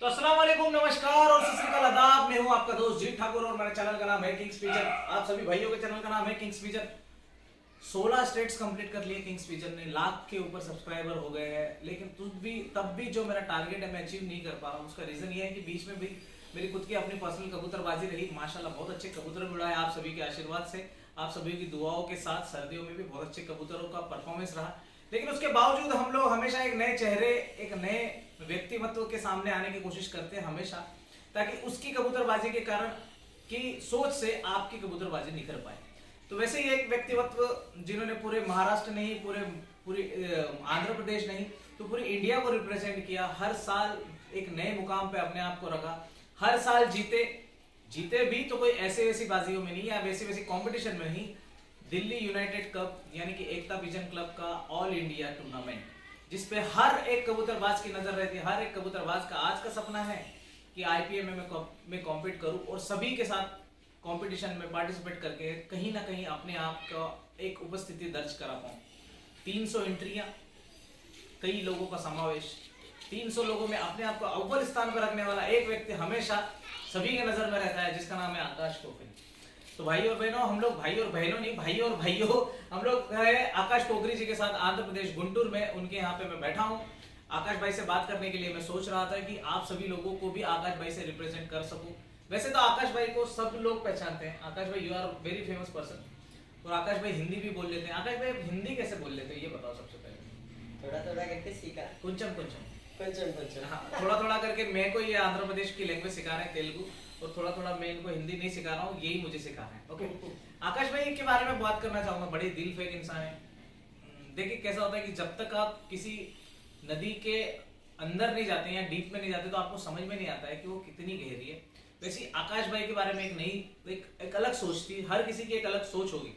तो अस्सलाम वालेकुम, नमस्कार और सत श्री अकाल, आदाब। मैं हूं आपका दोस्त जीत ठाकुर और मेरे चैनल का नाम है किंग्स पिजन। आप सभी भाइयों के चैनल का नाम है किंग्स पिजन। 16 स्टेट्स कंप्लीट कर लिए किंग्स पिजन ने, लाख के ऊपर सब्सक्राइबर हो गए हैं। लेकिन तब भी जो मेरा टारगेट है मैं अचीव नहीं कर पा रहा हूँ। उसका रीजन ये है कि बीच में भी मेरी खुद की अपनी पर्सनल कबूतरबाजी रही। माशाल्लाह बहुत अच्छे कबूतर भी उड़ाए आप सभी के आशीर्वाद से, आप सभी की दुआओं के साथ। सर्दियों में भी बहुत अच्छे कबूतरों का परफॉर्मेंस रहा। लेकिन उसके बावजूद हम लोग हमेशा एक नए चेहरे, एक नए व्यक्तिमत्व के सामने आने की कोशिश करते हैं हमेशा, ताकि उसकी कबूतरबाजी के कारण की सोच से आपकी कबूतरबाजी निखर पाए। तो वैसे ही एक व्यक्तित्व जिन्होंने पूरे महाराष्ट्र नहीं, पूरी आंध्र प्रदेश नहीं तो पूरी इंडिया को रिप्रेजेंट किया। हर साल एक नए मुकाम पे अपने आप को रखा, हर साल जीते भी तो कोई ऐसे वैसी बाजियों में नहीं या वैसी कंपटीशन में नहीं। दिल्ली यूनाइटेड कप यानी कि एकता पिजन क्लब का ऑल इंडिया टूर्नामेंट, जिसपे हर एक कबूतरबाज की नजर रहती है। हर एक कबूतरबाज का आज का सपना है कि आईपीएल में कॉम्पीट करूं और सभी के साथ कंपटीशन में पार्टिसिपेट करके कहीं ना कहीं अपने आप का एक उपस्थिति दर्ज करा पाऊं। 300 एंट्रियां, कई लोगों का समावेश, 300 लोगों में अपने आप को अव्वल स्थान पर रखने वाला एक व्यक्ति हमेशा सभी के नजर में रहता है, जिसका नाम है आकाश टोकरी। तो भाई और बहनों, हम लोग भाई और बहनों नहीं, भाई और भाइयों, हम लोग है आकाश टोकरी जी के साथ आंध्र प्रदेश गुंटूर में। उनके यहाँ पे मैं बैठा हूँ। आकाश भाई से बात करने के लिए मैं सोच रहा था कि आप सभी लोगों को भी आकाश भाई से रिप्रेजेंट कर सकूं। वैसे तो आकाश भाई को सब लोग पहचानते हैं। आकाश भाई, you are very famous person. और आकाश भाई हिंदी भी बोल लेते हैं। आकाश भाई हिंदी कैसे बोल लेते हैं ये बताओ सबसे पहले। थोड़ा थोड़ा करके सीखा। कुंचम हाँ। थोड़ा थोड़ा करके मेरे को ये आंध्र प्रदेश की लैंग्वेज सिखा रहे हैं, तेलुगु, और थोड़ा थोड़ा मैं इनको हिंदी नहीं सिखा रहा हूँ, यही मुझे सिखा रहे हैं। ओके आकाश भाई के बारे में बात करना चाहूंगा। बड़े दिल फेक इंसान है। देखिए कैसा होता है कि जब तक आप किसी नदी के अंदर नहीं जाते या डीप में नहीं जाते तो आपको समझ में नहीं आता है कि वो कितनी गहरी है। वैसे आकाश भाई के बारे में एक अलग सोच थी। हर किसी की एक अलग सोच होगी।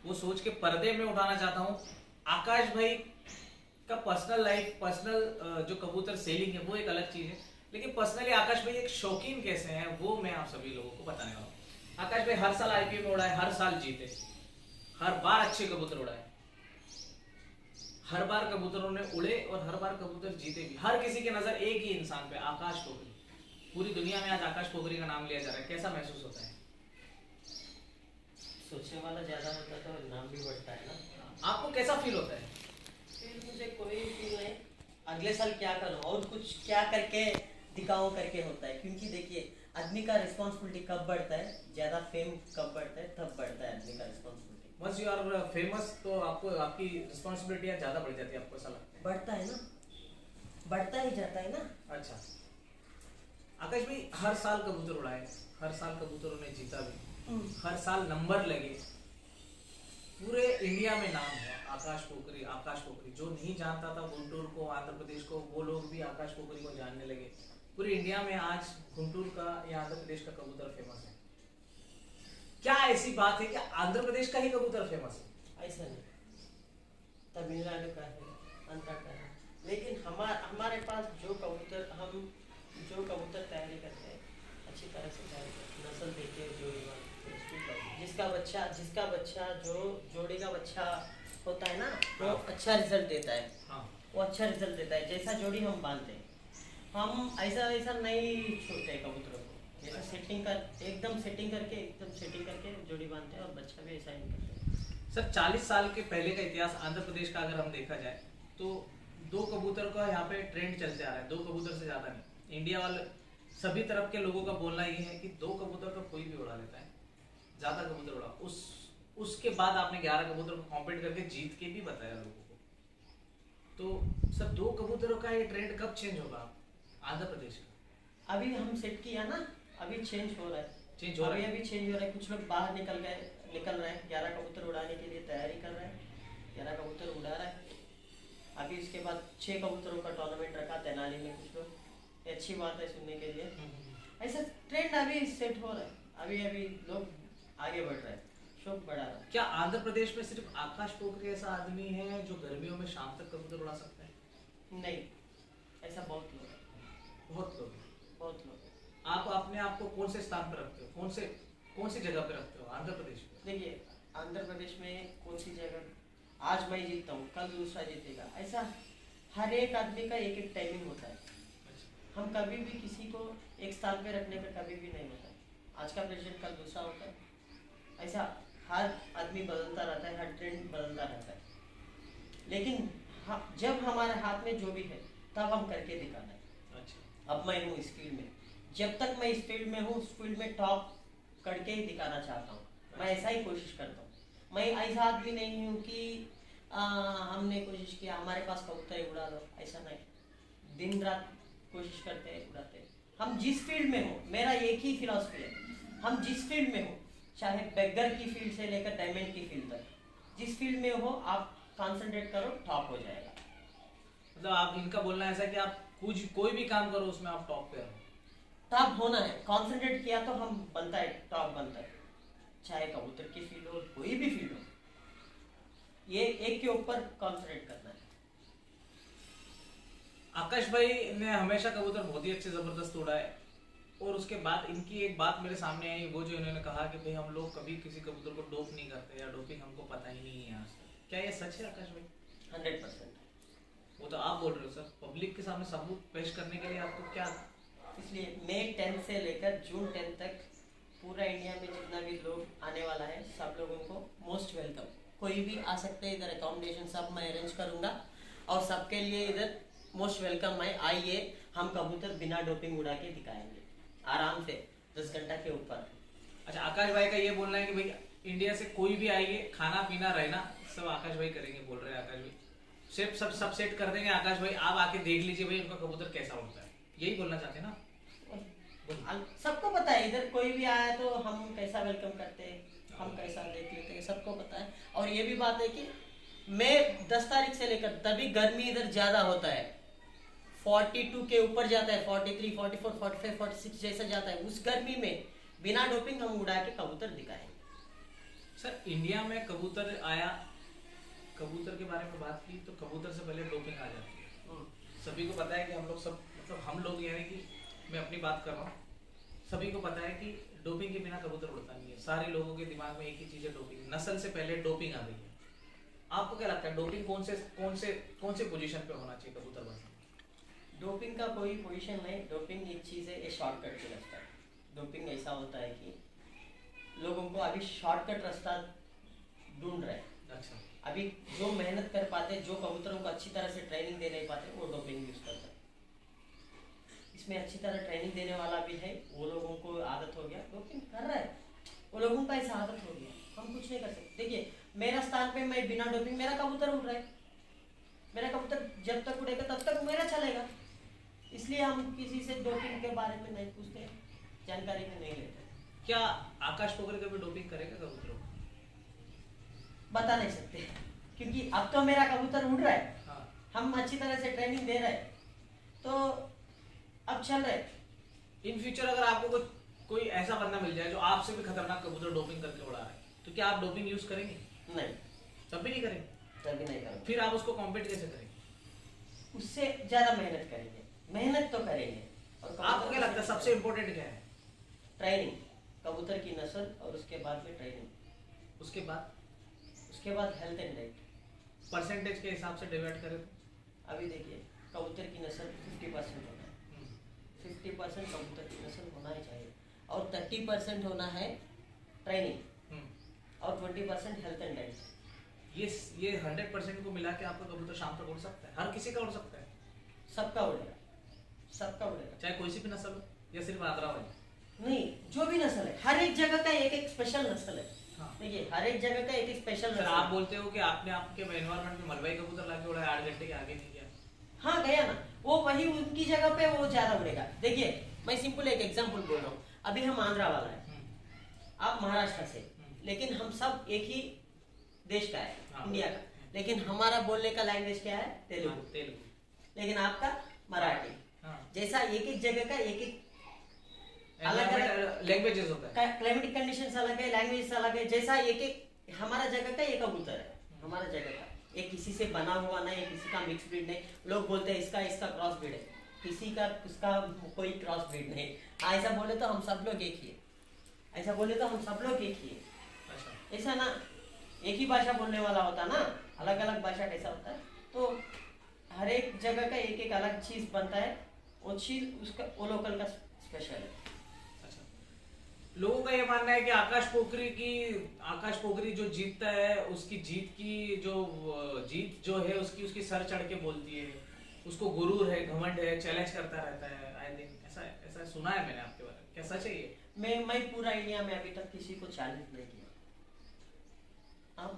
वो सोच के पर्दे में उठाना चाहता हूँ। आकाश भाई का पर्सनल लाइफ, पर्सनल जो कबूतर सेलिंग है वो एक अलग चीज है, लेकिन पर्सनली आकाश भाई एक शौकीन कैसे हैं वो मैं आप सभी लोगों को बताने वाला हूँ। आकाश भाई हर साल आईपीएल में उड़ाए, हर साल जीते, हर बार अच्छे कबूतर उड़ाए, हर बार कबूतरों ने उड़े और हर बार कबूतर जीते भी। हर किसी की नजर एक ही इंसान पे, आकाश टोकरी। पूरी दुनिया में आज आकाश टोकरी का नाम लिया जा रहा है। कैसा महसूस होता है? सोचने वाला ज्यादा होता है तो नाम भी बढ़ता है ना। आपको कैसा फील होता है? फिर मुझे कोई फील नहीं, अगले साल क्या करूं और कुछ क्या करके दिखाऊं करके होता है। क्योंकि देखिए आदमी का रिस्पॉन्सिबिलिटी कब बढ़ता है, ज्यादा फेम कब बढ़ता है, तब बढ़ता है आदमी का responsibility. Once you are famous तो आपको आपकी रिस्पॉन्सिबिलिटी ज्यादा बढ़ जाती है। आपको ऐसा लगता है? बढ़ता है ना, बढ़ता ही जाता है ना। अच्छा आकाश भाई, हर साल कबूतर उड़ाए, हर साल कबूतरों ने जीता भी, हर साल नंबर लगे, पूरे इंडिया में नाम है आकाश टोकरी। आकाश टोकरी जो नहीं जानता था गुंटूर को, आंध्र प्रदेश को, वो लोग भी आकाश टोकरी को जानने लगे। पूरी इंडिया में आज गुंटूर का या आंध्र प्रदेश का कबूतर फेमस है। क्या ऐसी बात है कि आंध्र प्रदेश का ही कबूतर फेमस है? ऐसा नहीं, तमिलनाडु का है, आंध्र का है, लेकिन हमारे पास जो कबूतर तैयारी करते हैं अच्छी तरह से तैयारी करते, नस्ल देते हैं, जिसका बच्चा जो जोड़ी का बच्चा होता है ना वो अच्छा रिजल्ट देता है। हाँ। वो अच्छा रिजल्ट देता है। जैसा जोड़ी हम बांधते हैं, हम ऐसा नहीं छोड़ते कबूतरों को। जैसा एकदम सेटिंग करके जोड़ी बांधते हैं और बच्चा भी ऐसा ही करते हैं। सर 40 साल के पहले का इतिहास आंध्र प्रदेश का अगर हम देखा जाए तो 2 कबूतर का यहाँ पे ट्रेंड चलते आ रहा है। 2 कबूतर से ज्यादा नहीं। इंडिया वाले सभी तरफ के लोगों का बोलना ये है कि 2 कबूतर का कोई भी उड़ा लेता है, ज्यादा कबूतर उड़ा। उसके बाद आपने 11 कबूतर को कॉम्पीट करके जीत के भी बताया लोगों को। तो सर 2 कबूतरों का ये ट्रेंड कब चेंज होगा आंध्र प्रदेश का? अभी हम सेट किया ना, अभी चेंज हो रहा है। अभी चेंज हो रहा है। कुछ लोग बाहर निकल रहे हैं, 11 कबूतर उड़ाने के लिए तैयारी कर रहे हैं, 11 कबूतर उड़ा रहा है। अभी इसके बाद 6 कबूतरों का टूर्नामेंट रखा तेनाली में। कुछ लोग, अच्छी बात है सुनने के लिए। ऐसा ट्रेंड अभी सेट हो रहा है। अभी लोग आगे बढ़ रहे हैं, शौक बढ़ा रहा है। क्या आंध्र प्रदेश में सिर्फ आकाश टोकरी ऐसा आदमी है जो गर्मियों में शाम तक कबूतर उड़ा सकता है? नहीं, ऐसा बहुत लोग हैं। बहुत लोग। आप अपने आप को कौन से स्थान पर रखते हो? कौन सी जगह पे रखते हो आंध्र प्रदेश में? देखिए आंध्र प्रदेश में कौन सी जगह, आज मैं जीतता हूँ कल दूसरा जीतेगा, ऐसा हर एक आदमी का एक टाइमिंग होता है। हम कभी भी किसी को एक स्थान पे रखने का कभी भी नहीं होता है। आज का प्रेसिडेंट कल दूसरा होता है, ऐसा हर आदमी बदलता रहता है, हर ट्रेंड बदलता रहता है। लेकिन जब हमारे हाथ में जो भी है तब हम करके दिखाना है। अच्छा, अब मैं हूँ इस फील्ड में, जब तक मैं इस फील्ड में हूँ उस फील्ड में टॉप करके ही दिखाना चाहता हूँ। मैं ऐसा ही कोशिश करता हूँ। मैं ऐसा आदमी नहीं हूँ कि हमने कोशिश किया हमारे पास कबूतर है उड़ा लो, ऐसा नहीं। दिन रात कोशिश करते हैं, उड़ाते हैं। हम जिस फील्ड में हो, मेरा एक ही फिलॉसफी है, हम जिस फील्ड में हो, चाहे बेगर की फील्ड से लेकर डायमंड की फील्ड तक, जिस फील्ड में हो आप कंसंट्रेट करो, टॉप हो जाएगा। मतलब आप इनका बोलना ऐसा है कि आप कुछ कोई भी काम करो उसमें आप टॉप पे रहो। टॉप होना है, कंसंट्रेट किया तो हम बनता है, टॉप बनता है। चाहे कबूतर की फील्ड हो, कोई भी फील्ड हो, ये एक के ऊपर कंसंट्रेट करना है। आकाश भाई ने हमेशा कबूतर बहुत ही अच्छे जबरदस्त उड़ा है, और उसके बाद इनकी एक बात मेरे सामने आई, वो जो इन्होंने कहा कि भाई हम लोग कभी किसी कबूतर को डोप नहीं करते या डोपिंग हमको पता ही नहीं है आज तक। क्या ये सच है आकाश भाई? 100%। वो तो आप बोल रहे हो सर, पब्लिक के सामने सबूत पेश करने के लिए आपको क्या? इसलिए मई 10 से लेकर जून 10 तक पूरा इंडिया में जितना भी लोग आने वाला है सब लोगों को मोस्ट वेलकम। कोई भी आ सकते हैं, इधर अकोमोडेशन सब मैं अरेंज करूंगा और सबके लिए इधर मोस्ट वेलकम है। आइए, हम कबूतर बिना डोपिंग उड़ा के दिखाएंगे आराम से 10 घंटा के ऊपर। अच्छा, आकाश भाई का ये बोलना है कि भाई इंडिया से कोई भी आइए, खाना पीना रहना सब आकाश भाई करेंगे, बोल रहे हैं आकाश भाई। सिर्फ सब सेट कर देंगे आकाश भाई, आप आके देख लीजिए भाई उनका कबूतर कैसा उड़ता है, यही बोलना चाहते हैं ना? सबको पता है इधर कोई भी आया तो हम कैसा वेलकम करते हैं, हम कैसा देख लेते हैं, सबको पता है। और ये भी बात है कि मैं 10 तारीख से लेकर तभी गर्मी इधर ज्यादा होता है, 42 के ऊपर जाता है, 43, 44, 45, 46 जैसा जाता है। उस गर्मी में बिना डोपिंग हम उड़ा के कबूतर दिखाएंगे। सर, इंडिया में कबूतर आया, कबूतर के बारे में बात की तो कबूतर से पहले डोपिंग आ जाती है। सभी को पता है कि हम लोग सब, मतलब हम लोग यानी कि मैं अपनी बात कर रहा हूँ, सभी को पता है कि डोपिंग के बिना कबूतर उड़ता नहीं है। सारे लोगों के दिमाग में एक ही चीज है, डोपिंग। नस्ल से पहले डोपिंग आ गई है। आपको क्या लगता है डोपिंग कौन से पोजीशन पे होना चाहिए कबूतर बस? डोपिंग का कोई पोजीशन नहीं। डोपिंग एक चीज़ है, ये शॉर्टकट की रास्ता है। डोपिंग ऐसा होता है कि लोगों को अभी शॉर्टकट रास्ता ढूंढ रहे हैं। अच्छा, अभी जो मेहनत कर पाते, जो कबूतरों को अच्छी तरह से ट्रेनिंग दे नहीं पाते, वो डोपिंग यूज करते हैं। इसमें अच्छी तरह ट्रेनिंग देने वाला भी है, वो लोगों को आदत हो गया, डोपिंग कर रहा है, वो लोगों का ऐसा आदत हो गया, हम कुछ नहीं कर सकते। देखिए, मेरा स्थान पे मैं बिना डोपिंग, मेरा कबूतर उड़ रहा है, मेरा कबूतर जब तक उड़ेगा तब तक मेरा चलेगा। इसलिए हम किसी से डोपिंग के बारे में नहीं पूछते, जानकारी में नहीं लेते। क्या आकाश पोखरे कभी डोपिंग करेगा कबूतरों को? बता नहीं सकते, क्योंकि अब तो मेरा कबूतर उड़ रहा है। हाँ। हम अच्छी तरह से ट्रेनिंग दे रहे हैं, तो अब चल रहे। इन फ्यूचर अगर आपको कोई ऐसा बंदा मिल जाए जो आपसे भी खतरनाक कबूतर डोपिंग करके उड़ा रहा है, तो क्या आप डोपिंग यूज करेंगे? नहीं, तब भी नहीं करेंगे? तभी नहीं करेंगे। फिर आप उसको कॉम्पीट कैसे करेंगे? उससे ज्यादा मेहनत करेंगे, मेहनत तो करेंगे। और आपको क्या लगता है सबसे इम्पोर्टेंट क्या है? ट्रेनिंग, कबूतर की नस्ल, और उसके बाद में ट्रेनिंग, उसके बाद हेल्थ एंड डाइट। परसेंटेज के हिसाब से डिवाइड करें तो अभी देखिए, कबूतर की नस्ल 50% होना है, 50% कबूतर की नस्ल होना ही चाहिए, और 30% होना है ट्रेनिंग, और 20% हेल्थ एंड डाइट। ये 100% को मिला के आपका कबूतर शाम तक उड़ सकता है? हर किसी का उड़ सकता है? सबका उड़ेगा, सबका उड़ेगा, चाहे कोई सी भी नस्ल हो या सिर्फ आदरा वाली? नहीं, जो भी नस्ल है, हर एक जगह का एक एक स्पेशल नस्ल है। हाँ। देखिए, हर एक जगह का एक एक स्पेशल सर, नस्ल। आप बोलते हो कि आपने आपके एनवायरनमेंट में मलबाई कबूतर लाके उड़ा है, 8 घंटे के आगे नहीं गया। हाँ, गया ना, वो वही उनकी जगह पे वो ज्यादा उड़ेगा। देखिए, मैं सिंपल एक एग्जांपल बोल रहा हूँ। अभी हम आंध्रा वाला है, आप महाराष्ट्र से, लेकिन हम सब एक ही देश का है, हाँ। इंडिया का, लेकिन हमारा बोलने का लैंग्वेज क्या है? तेलुगु। लेकिन आपका मराठी। हाँ। जैसा एक एक जगह का एक एक अलग अलग लैंग्वेजेस होता है, क्लाइमेटिक कंडीशंस अलग है, लैंग्वेज अलग है। जैसा एक एक हमारा जगह का एक कबूतर है, हमारा जगह का एक किसी से बना हुआ नहीं, किसी का मिक्स ब्रीड नहीं। लोग बोलते हैं इसका क्रॉस ब्रीड है, किसी का उसका कोई क्रॉस ब्रीड नहीं। ऐसा बोले तो हम सब लोग एक ही है, ऐसा बोले तो हम सब लोग एक ही है। अच्छा। ऐसा ना, एक ही भाषा बोलने वाला होता ना, अलग अलग भाषा कैसा होता है? तो हर एक जगह का एक एक अलग चीज बनता है, वो चीज उसका वो लोकल का स्पेशल है। अच्छा, लोगों का ये मानना है कि आकाश पोखरी जो जीतता है उसकी जीत जो है उसकी उसकी सर चढ़ के बोलती है, उसको गुरूर है, घमंड है, चैलेंज करता रहता है। आई थिंक ऐसा ऐसा सुना है मैंने आपके बारे में, क्या सच है ये? मैं पूरा इंडिया में अभी तक किसी को चैलेंज नहीं किया।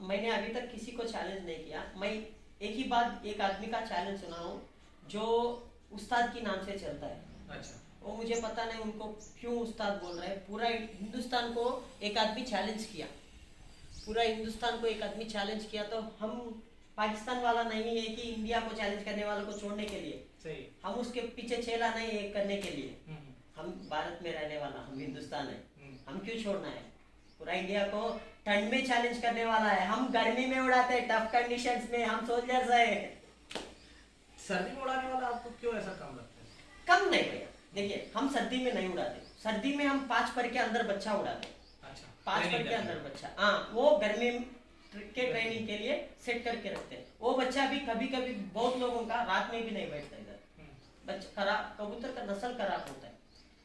मैंने अभी तक किसी को चैलेंज नहीं किया। मैं एक ही बात, एक आदमी का चैलेंज सुना हूँ जो उस्ताद के नाम से चलता है। अच्छा, वो मुझे पता नहीं उनको क्यों उस्ताद बोल रहे हैं। पूरा हिंदुस्तान को एक आदमी चैलेंज किया, पूरा हिंदुस्तान को एक आदमी चैलेंज किया। तो हम पाकिस्तान वाला नहीं है कि इंडिया को चैलेंज करने वालों को छोड़ने के लिए, सही। हम उसके पीछे चेला नहीं है करने के लिए। हम भारत में रहने वाला, हम हिंदुस्तान है, हम क्यों छोड़ना है? पूरा इंडिया को ठंड में चैलेंज करने वाला है, हम गर्मी में उड़ाते हैं, टफ कंडीशंस में हम सोल्जर्स है। सर्दी में उड़ाने वाला आपको क्यों ऐसा कम लगता है? कम नहीं भैया, देखिए हम सर्दी में नहीं उड़ाते। सर्दी में हम 5 पर के अंदर बच्चा उड़ाते हैं। अच्छा, 5 पर के अंदर बच्चा, हाँ, वो गर्मी के ट्रेनिंग के लिए सेट करके रखते हैं। वो बच्चा भी कभी कभी बहुत लोगों का रात में भी नहीं बैठता इधर, बच्चा खराब, कबूतर का नस्ल खराब होता है।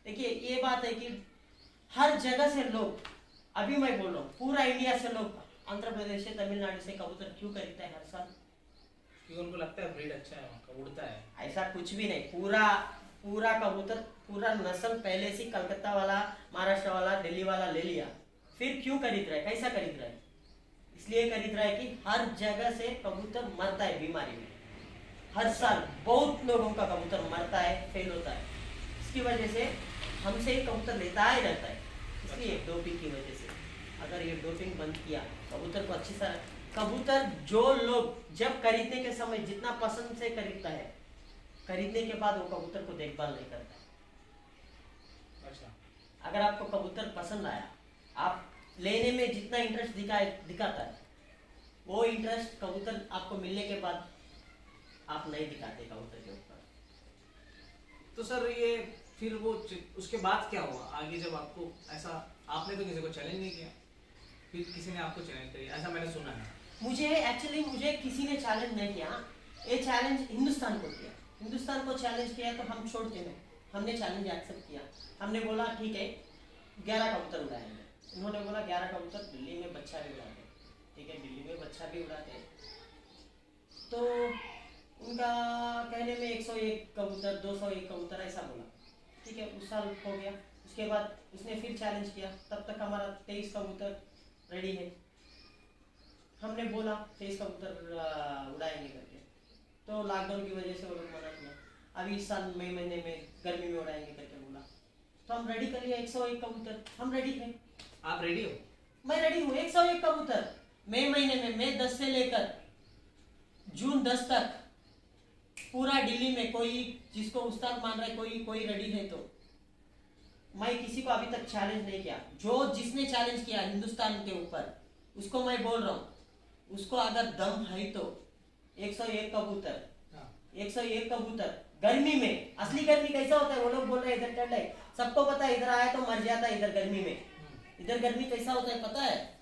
देखिए ये बात है कि हर जगह से लोग, अभी मैं बोल रहा हूँ पूरा इंडिया से लोग आंध्र प्रदेश से, तमिलनाडु से कबूतर क्यों खरीदते हैं हर साल? क्योंकि उनको लगता है ब्रीड अच्छा है, वहाँ का उड़ता है। ऐसा कुछ भी नहीं, पूरा कबूतर, पूरा नस्ल पहले से कलकत्ता वाला, महाराष्ट्र वाला, दिल्ली वाला ले लिया, फिर क्यों खरीद रहा है? कैसा खरीद रहा है? इसलिए खरीद रहा है कि हर जगह से कबूतर मरता है बीमारी में। हर साल बहुत लोगों का कबूतर मरता है, फेल होता है। इसकी वजह से हमसे ही कबूतर लेता ही रहता है, इसलिए डोपिंग की वजह से। अगर ये डोपिंग बंद किया, कबूतर को अच्छी तरह, कबूतर जो लोग जब खरीदने के समय जितना पसंद से खरीदता है, खरीदने के बाद वो कबूतर को देखभाल नहीं करता है। अच्छा, अगर आपको कबूतर पसंद आया, आप लेने में जितना इंटरेस्ट दिखाता है, वो इंटरेस्ट कबूतर आपको मिलने के बाद आप नहीं दिखाते कबूतर के ऊपर। तो सर ये फिर वो उसके बाद क्या हुआ आगे? जब आपको ऐसा, आपने तो किसी को चैलेंज नहीं किया, फिर किसी ने आपको चैलेंज किया, ऐसा मैंने सुना है। मुझे किसी ने चैलेंज नहीं किया, ये चैलेंज हिंदुस्तान को किया। हिंदुस्तान को चैलेंज किया तो हम छोड़ते नहीं, हमने चैलेंज एक्सेप्ट किया। हमने बोला ठीक है 11 कबूतर उड़ाएंगे। उन्होंने बोला 11 कबूतर, दिल्ली में बच्चा भी उड़ाते, ठीक है, दिल्ली में बच्चा भी उड़ाते। तो उनका कहने में 101 कबूतर, 201 कबूतर ऐसा बोला, ठीक है, उस साल हो गया। उसके बाद उसने फिर चैलेंज किया, तब तक हमारा 23 कबूतर रेडी है। हमने बोला 23 कबूतर उड़ाएंगे करके, तो लॉकडाउन की वजह से वो लोग मना किया। अभी इस साल मई महीने में गर्मी में उड़ाएंगे करके बोला, तो हम रेडी कर लिया 101 कबूतर। हम रेडी हैं। आप रेडी हो? मैं रेडी हूँ। 101 कबूतर मई महीने में, मई 10 से लेकर जून 10 तक पूरा दिल्ली में कोई जिसको उस्ताद मान रहा है, कोई रेडी है। तो मैं किसी को अभी तक चैलेंज नहीं किया। जिसने चैलेंज किया हिंदुस्तान के ऊपर, उसको मैं बोल रहा हूँ, उसको अगर दम है तो 101 कबूतर, 101 कबूतर गर्मी में। असली गर्मी कैसा होता है? वो लोग बोल रहे हैं इधर ठंड है, सबको पता है, इधर आया तो मर जाता है इधर गर्मी में। इधर गर्मी कैसा होता है पता है?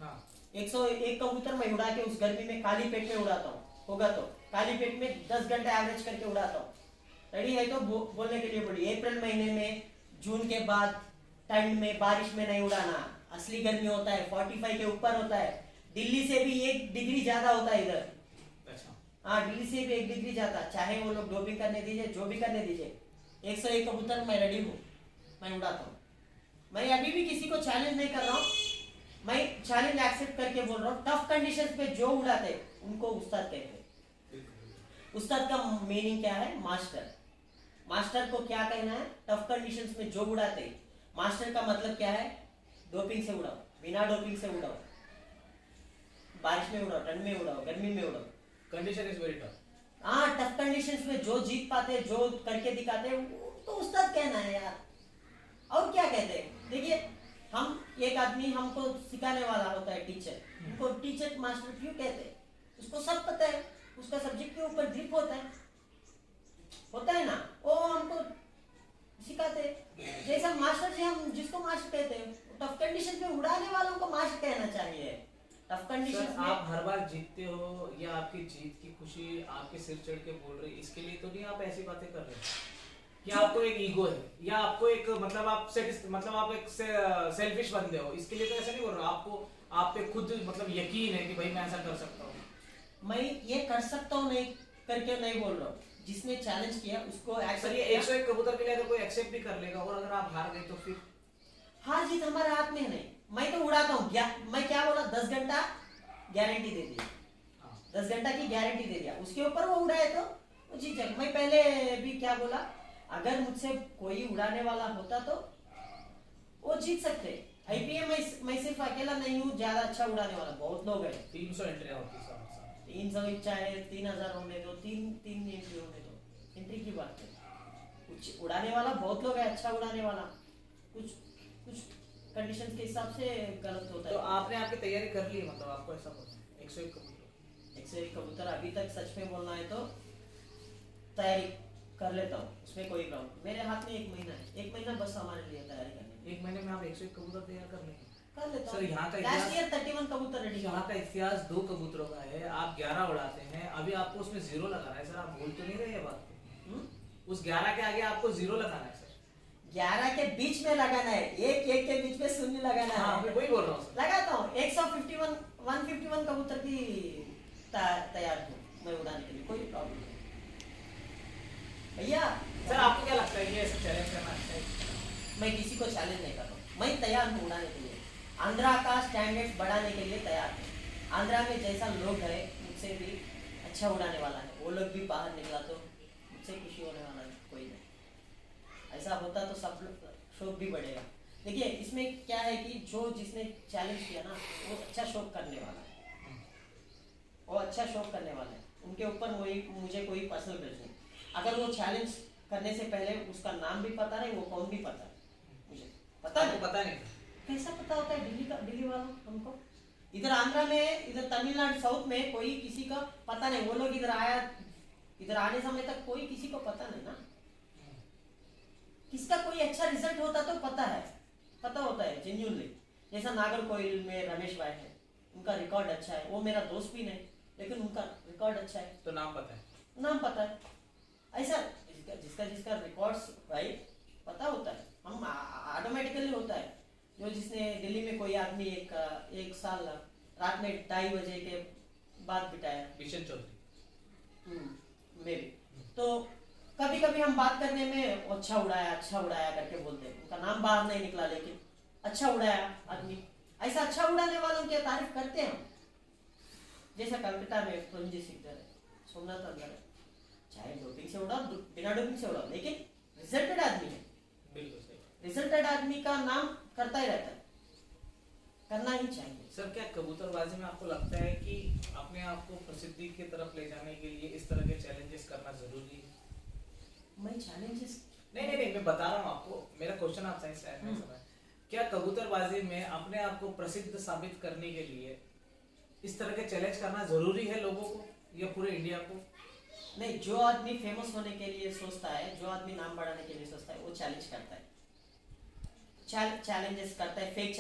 101 कबूतर मैं उड़ा के उस गर्मी में खाली पेट में उड़ाता हूँ, होगा तो खाली पेट में 10 घंटे एवरेज करके उड़ाता हूँ। रेडी है तो बोलने के लिए बोलिए। अप्रैल महीने में, जून के बाद ठंड में, बारिश में नहीं उड़ाना। असली गर्मी होता है 45 के ऊपर होता है। दिल्ली से भी 1 डिग्री ज्यादा होता है इधर। हाँ, दिल्ली से भी 1 डिग्री ज्यादा। चाहे वो लोग डोपिंग करने दीजिए, जो भी करने दीजिए, 101 कबूतर मैं रेडी हूँ, मैं उड़ाता हूँ। मैं अभी भी किसी को चैलेंज नहीं कर रहा हूँ, मैं चैलेंज एक्सेप्ट करके बोल रहा हूँ। टफ कंडीशंस पे जो उड़ाते उनको उस्ताद कहते हैं। उस्ताद का मीनिंग क्या है? मास्टर। मास्टर को क्या कहना है? टफ कंडीशंस में जो उड़ाते, मास्टर का मतलब क्या है? डोपिंग से उड़ाओ, बिना डोपिंग से उड़ाओ, बारिश में उड़ाओ, ठंड में उड़ाओ, गर्मी में उड़ाओ। Condition is very tough. हाँ, टफ कंडीशंस में जो जीत पाते, जो करके दिखाते, तो उस्ताद कहना है यार। और क्या कहते हैं? देखिए, हम एक आदमी हमको सिखाने वाला होता है, टीचर। उनको टीचर मास्टर क्यों कहते हैं? उसको सब पता है, उसका सब्जेक्ट के ऊपर ग्रिप होता है ना, वो हमको सिखाते हैं। जैसा मास्टर जी, हम जिसको मास्टर कहते हैं, टफ कंडीशन में उड़ाने वालों को मास्टर कहना चाहिए। टफ कंडीशन में आप हर बार जीतते हो या आपकी जीत की खुशी आपके सिर चढ़ के बोल रही, इसके लिए तो नहीं आप ऐसी बातें कर रहे? या आपको एक ईगो है, या आपको एक मतलब आप एक सेल्फिश बंदे हो, इसके लिए तो ऐसा नहीं बोल रहा, आपको आप पे खुद मतलब यकीन है कि भाई मैं ऐसा कर सकता हूँ। मैं ये कर सकता हूँ नहीं करके नहीं बोल रहा हूँ, जिसने चैलेंज किया उसको सर एक्सेप्ट ये किया। 101 कबूतर के लिए अगर कोई एक्सेप्ट भी कर लेगा और अगर आप हार गए तो फिर हार जीत हमारे हाथ में है नहीं। मैं तो उड़ाता हूँ, मैं क्या बोला, 10 घंटा गारंटी दे दिया, 10 घंटा की गारंटी दे दिया, उसके ऊपर वो उड़ाए तो वो जीत जाएगा। मैं पहले भी क्या बोला, अगर मुझसे कोई उड़ाने वाला होता तो वो जीत सकते। आईपीएल में मैं सिर्फ अकेला नहीं हूँ ज्यादा अच्छा उड़ाने वाला, बहुत लोग हैं। 300 एंट्री होती है 300 चाहे 3000 होने दो, तीन एंट्री होने दो, एंट्री की बात है। कुछ उड़ाने वाला बहुत लोग है, अच्छा उड़ाने वाला, कुछ कुछ कंडीशंस के हिसाब से गलत होता है। तो आपने आपकी तैयारी कर ली है, मतलब आपको ऐसा बोलना है 101 कबूतर 101 कबूतर अभी तक सच में बोलना है तो तैयारी कर लेता हूँ, उसमें कोई प्रॉब्लम। मेरे हाथ में 1 महीना है, 1 महीना बस हमारे लिए तैयारी करने में। 1 महीने में आप 101 कबूतर तैयार कर लेंगे? कर लेता सर यहाँ का लास्ट इतिहास, ईयर 31 कबूतर रेडी। यहाँ का इतिहास 2 कबूतरों का है, आप 11 उड़ाते हैं, अभी आपको उसमें 0 लगाना है। सर आप भूल तो नहीं रहे ये बात? उस 11 के आगे आपको 0 लगाना है सर। 11 के बीच में लगाना है, एक के बीच में शून्य लगाना है। हाँ मैं वही बोल रहा हूँ सर। लगाता हूँ 151 कबूतर की तैयार हूँ मैं उड़ाने के लिए, कोई प्रॉब्लम नहीं भैया। सर आपको क्या लगता है ये ऐसा चैलेंज करना अच्छा है? मैं किसी को चैलेंज नहीं कर रहा हूँ, मैं तैयार हूँ उड़ाने के लिए। आंध्रा का स्टैंडर्ड बढ़ाने के लिए तैयार हूँ। आंध्रा में जैसा लोग है मुझसे भी अच्छा उड़ाने वाला है, वो लोग भी बाहर निकला तो मुझसे खुशी होने वाला है कोई नहीं। ऐसा होता तो सब लोग शौक भी बढ़ेगा। देखिए इसमें क्या है कि जो जिसने चैलेंज किया ना वो अच्छा शौक करने वाला है, वो अच्छा शौक करने वाला है, उनके ऊपर मुझे कोई पर्सनल ग्रज नहीं। अगर वो चैलेंज करने से पहले उसका नाम भी पता नहीं, वो कौन भी पता मुझे पता नहीं। पता नहीं कैसा पता होता है दिल्ली वालों हमको? इधर आंध्रा में, इधर तमिलनाडु साउथ में कोई किसी का पता नहीं। वो लोग इधर आने समय तक कोई किसी को पता नहीं ना। किसका कोई अच्छा रिजल्ट होता तो पता होता है जेन्युइनली। जैसा नागरकोइल में रमेश भाई है, उनका रिकॉर्ड अच्छा है, वो मेरा दोस्त भी नहीं लेकिन उनका रिकॉर्ड अच्छा है तो नाम पता है, नाम पता है। ऐसा जिसका रिकॉर्ड्स भाई पता होता है, हम ऑटोमेटिकली होता है। जो जिसने दिल्ली में कोई आदमी एक साल रात में 2:30 बजे के बाद बिताया, बिशन चौधरी मे भी, तो कभी कभी हम बात करने में अच्छा उड़ाया करके बोलते हैं, उनका नाम बाहर नहीं निकला लेकिन अच्छा उड़ाया आदमी। ऐसा अच्छा उड़ाने वालों की तारीफ करते हैं हम। जैसा कलकत्ता में रंजीत सिंह है, सोमनाथ अंदर है, चाहे डोपिंग से उड़ाओ बिना डोपिंग से उड़ाओ, लेकिन रिजल्टेड आदमी है। बिल्कुल सही। रिजल्टेड आदमी का नाम करता ही रहता है, करना ही चाहिए। सर क्या कबूतरबाजी में आपको लगता है कि अपने आप को प्रसिद्धि की तरफ ले जाने के लिए इस तरह के चैलेंजेस करना जरूरी है? मैं चैलेंजेस नहीं मैं बता रहा हूँ आपको, मेरा क्वेश्चन आप सही से नहीं समझ। क्या कबूतरबाजी में अपने आप को प्रसिद्ध साबित करने के लिए इस तरह के चैलेंज करना जरूरी है लोगों को या पूरे इंडिया को? नहीं, जो आदमी फेमस होने के लिए सोचता है, जो आदमी नाम बढ़ाने के लिए सोचता है, वो चैलेंज करता है, चैलेंजेस करता है, फेक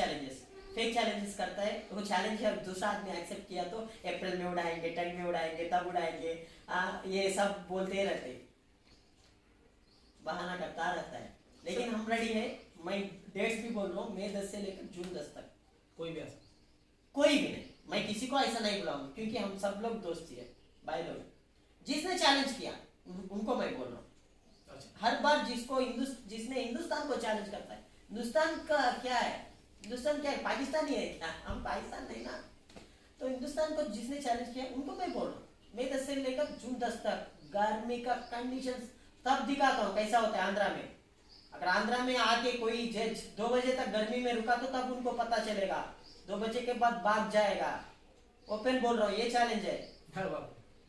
चैलेंजेस करता है। वो चैलेंज जब दूसरा आदमी एक्सेप्ट किया तो अप्रैल में उड़ाएंगे, 10 में उड़ाएंगे, तब उड़ाएंगे, ये सब बोलते रहते, बहाना करता रहता है। लेकिन हम रेडी है, मैं डेट्स भी बोल रहा हूँ, मई 10 से लेकर जून 10 तक कोई भी ऐसा? कोई भी नहीं, मैं किसी को ऐसा नहीं बुलाऊंगा क्योंकि हम सब लोग दोस्त ही है, भाई लोग। जिसने चैलेंज किया उनको मैं बोल रहा हूँ। अच्छा। हर बार जिसने हिंदुस्तान को चैलेंज करता है, हिंदुस्तान का क्या है, हिंदुस्तान क्या है, पाकिस्तान ही है क्या? हम पाकिस्तान नहीं ना। तो हिंदुस्तान को जिसने चैलेंज किया उनको मैं बोल रहा हूँ, मई 10 से लेकर जून 10 तक गर्मी का कंडीशन तब दिखाता हूँ कैसा होता है आंध्रा में। अगर आंध्रा में आके कोई जज 2 बजे तक गर्मी में रुका तो तब उनको पता चलेगा, 2 बजे के बाद भाग जाएगा। ओपन बोल रहा हूँ, ये चैलेंज है।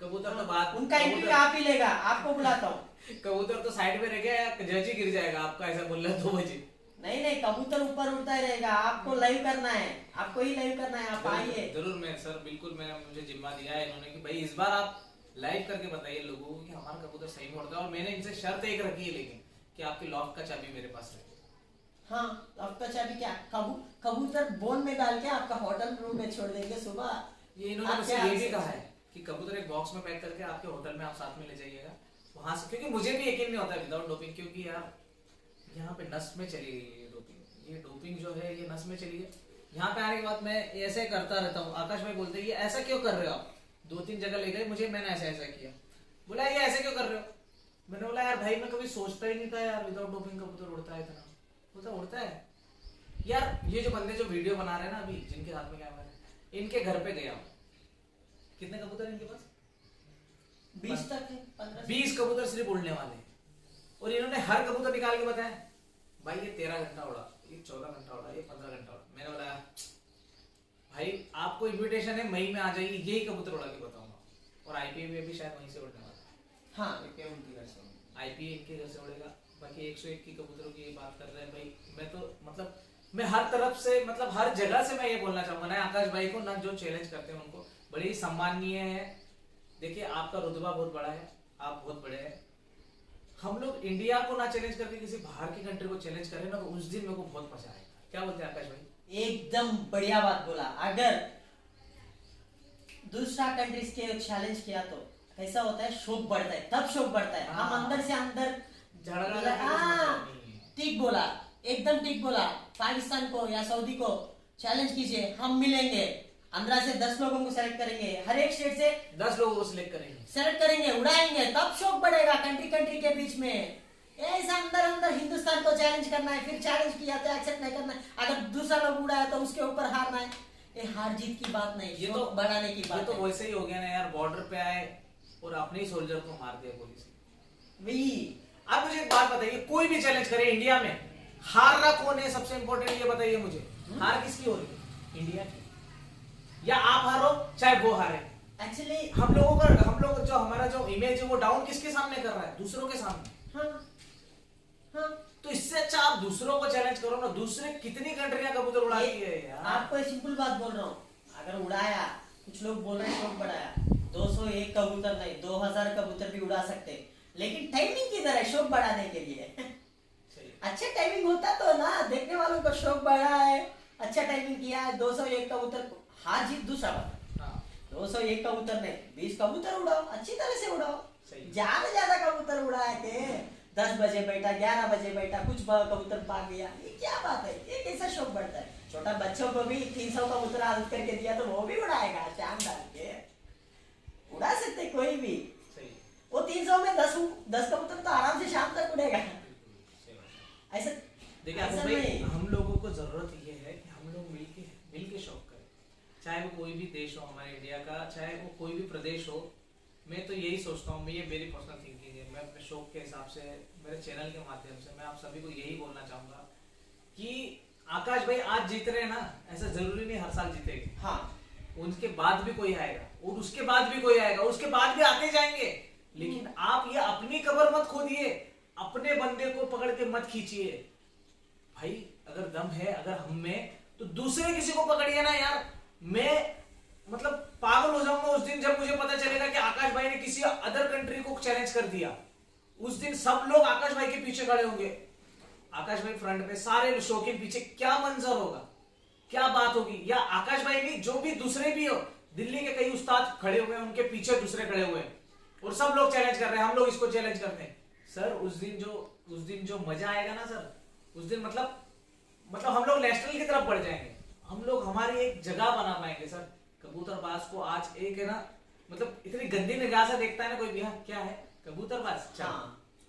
कबूतर तो बात, उनका इंटरव्यू आप ही लेगा, आपको बुलाता हूँ। कबूतर तो साइड में रह गया, जज ही गिर जाएगा आपका, ऐसा बोल रहे 2 बजे। नहीं, कबूतर ऊपर उड़ता ही रहेगा, आपको लाइव करना है, आपको ही लाइव करना है, आप आइए। जरूर मैं सर, बिल्कुल मुझे जिम्मा दिया है इन्होंने कि भाई इस बार आप लाइव करके बताइए लोगों को कि हमारा कबूतर सही में उड़ता है। और मैंने इनसे शर्त एक रखी है लेकिन, कि आपकी लॉफ्ट का चाबी मेरे पास रहे। हाँ, लॉफ्ट का चाबी क्या, कबूतर बोन में डाल के आपका होटल रूम में छोड़ देंगे सुबह। ये इन्होंने मुझसे ये भी कहा है कि कबूतर एक बॉक्स में पैक करके आपके होटल में आप साथ में ले जाइएगा, वहां से, क्योंकि मुझे भी यकीन नहीं होता विदाउट डोपिंग, क्योंकि यार यहाँ पे नस में चली गई ये डोपिंग। ये डोपिंग जो है ये नस में चली गई। यहाँ पे आने के बाद मैं ऐसे करता रहता हूँ। आकाश भाई बोलते ये ऐसा क्यों कर रहे हो आप, 2-3 जगह ले गए मुझे, मैंने ऐसा ऐसा किया। बोला ये ऐसे क्यों कर रहे हो, मैंने बोला यार भाई मैं कभी सोचता ही नहीं था यार विदाउट डोपिंग कबूतर उड़ता है इतना। बोलता उड़ता है यार। ये जो बंदे जो वीडियो बना रहे हैं ना अभी, जिनके हाथ में कैमरा है, इनके घर पे गया हूँ। कितने कबूतर है इनके पास? 20 तक है, 15। 20 कबूतर सिर्फ उड़ने वाले, और इन्होंने हर कबूतर निकाल के बताया भाई ये 13 घंटा उड़ा, ये 14 घंटा उड़ा, ये 15 घंटा उड़ा। मैंने बोला भाई आपको इनविटेशन है, मई में आ जाइए, यही कबूतर उड़ा के बताऊंगा। और आईपीए में भी शायद वहीं से उड़ने वाला है। हाँ आईपीए उनके घर से, आईपीए इनके घर से उड़ेगा। बाकी 101 की कबूतरों की बात कर रहे हैं भाई। मैं तो मतलब मैं हर तरफ से, मतलब हर जगह से मैं ये बोलना चाहूंगा ना आकाश भाई को, ना जो चैलेंज करते हैं उनको, बड़ी सम्माननीय है। देखिए आपका रुतबा बहुत बड़ा है, आप बहुत बड़े हैं। हम लोग इंडिया को ना चैलेंज करके किसी बाहर की कंट्री को चैलेंज करें ना, तो उस दिन मेरे को बहुत मजा आएगा। क्या बोलते हैं आकाश भाई? एकदम बढ़िया बात बोला। अगर दूसरा कंट्रीज के चैलेंज किया तो कैसा होता है, शौक बढ़ता है, तब शौक बढ़ता है। हम अंदर से अंदर ठीक बोला, एकदम ठीक बोला। पाकिस्तान को या सऊदी को चैलेंज कीजिए, हम मिलेंगे, 15 से 10 लोगों को सेलेक्ट करेंगे, हर एक स्टेट से 10 लोगों को सेलेक्ट करेंगे, उड़ाएंगे, तब शौक बढ़ेगा कंट्री के बीच में। ऐसा अंदर हिंदुस्तान को चैलेंज करना है, फिर चैलेंज किया तो एक्सेप्ट नहीं करना है, अगर दूसरा लोग उड़ाया तो उसके ऊपर हारना है। ये हार जीत की बात नहीं, ये तो बढ़ाने की बात। ये तो वैसे ही हो गया ना यार, बॉर्डर पे आए और अपने ही सोल्जर को मार दिया पुलिस ने। वही आप मुझे एक बात बताइए, कोई भी चैलेंज करे इंडिया में, हारना कौन है सबसे इंपॉर्टेंट, ये बताइए मुझे। हार किसकी हो रही है, इंडिया की, या आप हारो चाहे वो हारे। एक्चुअली हम लोग जो हमारा जो इमेज है वो डाउन किसके सामने कर रहा है, दूसरों के सामने। हाँ। तो इससे अच्छा आप दूसरों को चैलेंज करो ना। दूसरे कितनी कंट्रियां कबूतर उड़ाती है यार। आपको सिंपल बात बोल रहा हूँ, अगर उड़ाया, कुछ लोग बोल रहे हैं शौक बढ़ाया, 201 कबूतर नहीं 2000 कबूतर भी उड़ा सकते, लेकिन टाइमिंग किधर है शौक बढ़ाने के लिए? अच्छा टाइमिंग होता तो ना, देखने वालों को शौक बढ़ा है, अच्छा टाइमिंग किया है, 201 कबूतर, हार जीत दूसरा बात। 201 कबूतर नहीं 20 कबूतर उड़ाओ, अच्छी तरह से उड़ाओ। ज्यादा कबूतर उड़ाए के 10 बजे बैठा, 11 बजे बैठा, कुछ कबूतर भाग गया, ये क्या बात है? ये कैसा शौक बढ़ता है? छोटा बच्चों को भी 300 कबूतर आदत करके दिया तो वो भी उड़ाएगा, शाम डाल के उड़ा सकते कोई भी। वो 300 में 10 कबूतर तो आराम से शाम तक उड़ेगा। ऐसा देखिए भाई, हम लोगों को जरूरत ये है कि हम लोग मिलके शौक करें, चाहे वो कोई भी देश हो हमारे इंडिया का, चाहे वो कोई भी प्रदेश हो। मैं तो यही सोचता हूँ, ये मेरी पर्सनल थिंकिंग है। मैं अपने शौक के हिसाब से, मेरे चैनल के माध्यम से मैं आप सभी को यही बोलना चाहूंगा कि आकाश भाई आज जीत रहे हैं ना, ऐसा जरूरी नहीं हर साल जीतेंगे। हाँ, उनके बाद भी कोई आएगा, और उसके बाद भी कोई आएगा, उसके बाद भी आते जाएंगे। लेकिन आप ये अपनी कबर मत खोदिए, अपने बंदे को पकड़ के मत खींचिए भाई। अगर दम है अगर हम में, तो दूसरे किसी को पकड़िए ना यार। मैं मतलब पागल हो जाऊंगा उस दिन जब मुझे पता चलेगा कि आकाश भाई ने किसी अदर कंट्री को चैलेंज कर दिया। उस दिन सब लोग आकाश भाई के पीछे खड़े होंगे, आकाश भाई फ्रंट पे, सारे शौकीन पीछे। क्या मंजर होगा, क्या बात होगी। या आकाश भाई नहीं, जो भी दूसरे भी हो, दिल्ली के कई उस्ताद खड़े हुए हैं, उनके पीछे दूसरे खड़े हुए हैं, और सब लोग चैलेंज कर रहे हैं, हम लोग इसको चैलेंज करते हैं। सर उस दिन जो मजा आएगा ना सर, उस दिन मतलब हम लोग नेशनल की तरफ बढ़ जाएंगे। हम लोग हमारी एक जगह बना पाएंगे सर। कबूतरबाज को आज एक है ना, मतलब इतनी गंदी निगाह से देखता है ना कोई भी, हाँ क्या है कबूतरबाज,